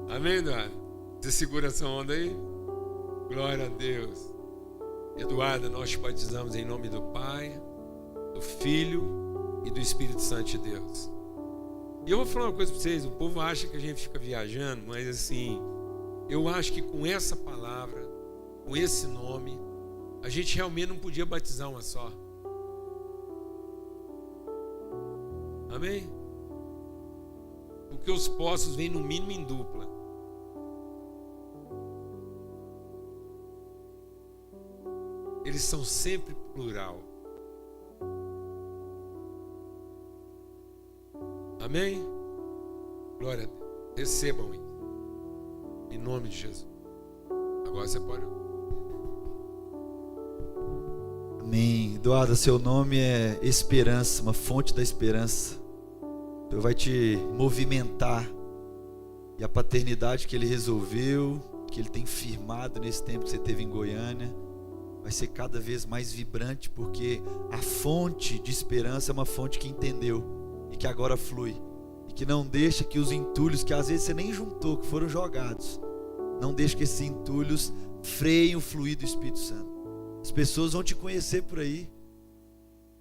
Amém, Eduardo? Você segura essa onda aí? Glória a Deus. Eduarda, nós te batizamos em nome do Pai, do Filho e do Espírito Santo de Deus. E eu vou falar uma coisa para vocês. O povo acha que a gente fica viajando, mas assim, eu acho que com essa palavra, com esse nome, a gente realmente não podia batizar uma só. Amém? Porque os poços vêm no mínimo em dupla. Eles são sempre plural. Amém? Glória a Deus. Recebam isso. Em nome de Jesus. Agora você pode. Amém. Eduardo, seu nome é esperança, uma fonte da esperança. Deus vai te movimentar. E a paternidade que Ele resolveu, que Ele tem firmado nesse tempo que você teve em Goiânia, vai ser cada vez mais vibrante, porque a fonte de esperança é uma fonte que entendeu e que agora flui. E que não deixa que os entulhos, que às vezes você nem juntou, que foram jogados, não deixa que esses entulhos freiem o fluir do Espírito Santo. As pessoas vão te conhecer por aí.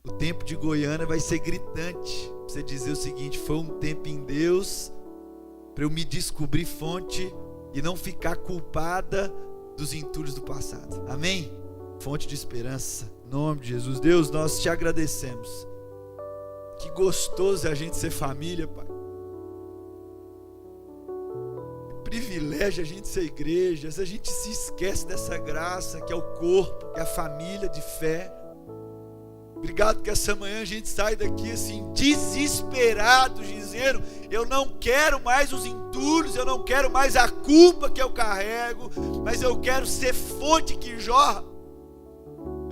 O tempo de Goiânia vai ser gritante. Você dizer o seguinte: foi um tempo em Deus para eu me descobrir fonte e não ficar culpada dos entulhos do passado. Amém? Fonte de esperança. Em nome de Jesus. Deus, nós te agradecemos. Que gostoso é a gente ser família, Pai. Que privilégio a gente ser igreja. Se a gente se esquece dessa graça que é o corpo, que é a família de fé. Obrigado que essa manhã a gente sai daqui assim, desesperado, dizendo: eu não quero mais os entulhos, eu não quero mais a culpa que eu carrego, mas eu quero ser fonte que jorra.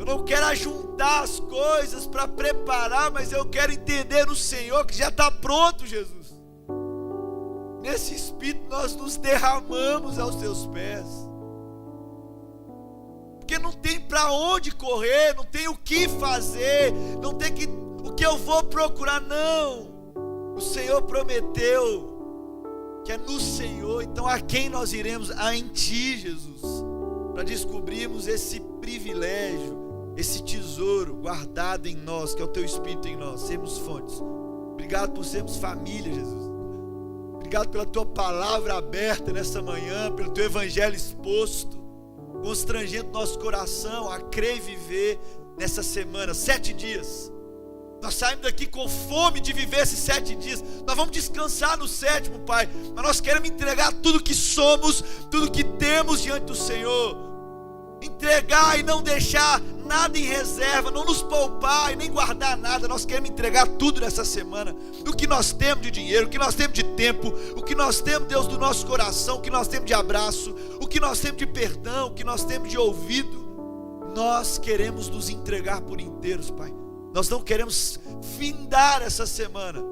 Eu não quero ajuntar as coisas para preparar, mas eu quero entender no Senhor que já está pronto, Jesus. Nesse Espírito nós nos derramamos aos teus pés. Porque não tem para onde correr, não tem o que fazer, não tem o que eu vou procurar, não. O Senhor prometeu que é no Senhor, então a quem nós iremos? Em Ti, Jesus, para descobrirmos esse privilégio, esse tesouro guardado em nós, que é o Teu Espírito em nós, sermos fontes. Obrigado por sermos família, Jesus. Obrigado pela Tua palavra aberta nessa manhã, pelo Teu Evangelho exposto, constrangendo nosso coração a crer e viver nessa semana, 7 dias, Nós saímos daqui com fome de viver esses 7 dias. Nós vamos descansar no 7º, Pai. Mas nós queremos entregar tudo que somos, tudo que temos diante do Senhor. Entregar e não deixar nada em reserva, não nos poupar e nem guardar nada. Nós queremos entregar tudo nessa semana. O que nós temos de dinheiro, o que nós temos de tempo, o que nós temos, Deus, do nosso coração, o que nós temos de abraço, o que nós temos de perdão, o que nós temos de ouvido. Nós queremos nos entregar por inteiros, Pai. Nós não queremos findar essa semana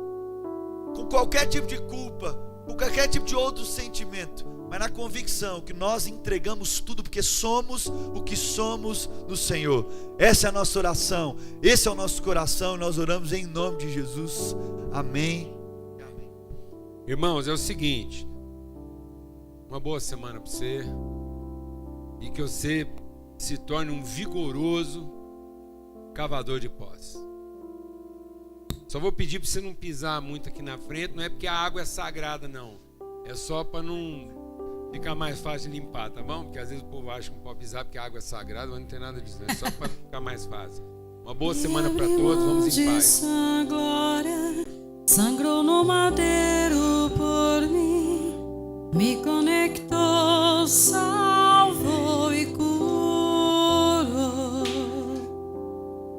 com qualquer tipo de culpa, com qualquer tipo de outro sentimento, mas na convicção que nós entregamos tudo porque somos o que somos no Senhor. Essa é a nossa oração, esse é o nosso coração, e nós oramos em nome de Jesus. Amém. Irmãos, é o seguinte: uma boa semana para você, e que você se torne um vigoroso cavador de poços. Só vou pedir para você não pisar muito aqui na frente. Não é porque a água é sagrada, não. É só para não ficar mais fácil de limpar, tá bom? Porque às vezes o povo acha que não pode pisar porque a água é sagrada, mas não tem nada disso. É só para ficar mais fácil. Uma boa semana para todos. Vamos em paz. Sua glória sangrou no madeiro por mim, me conectou.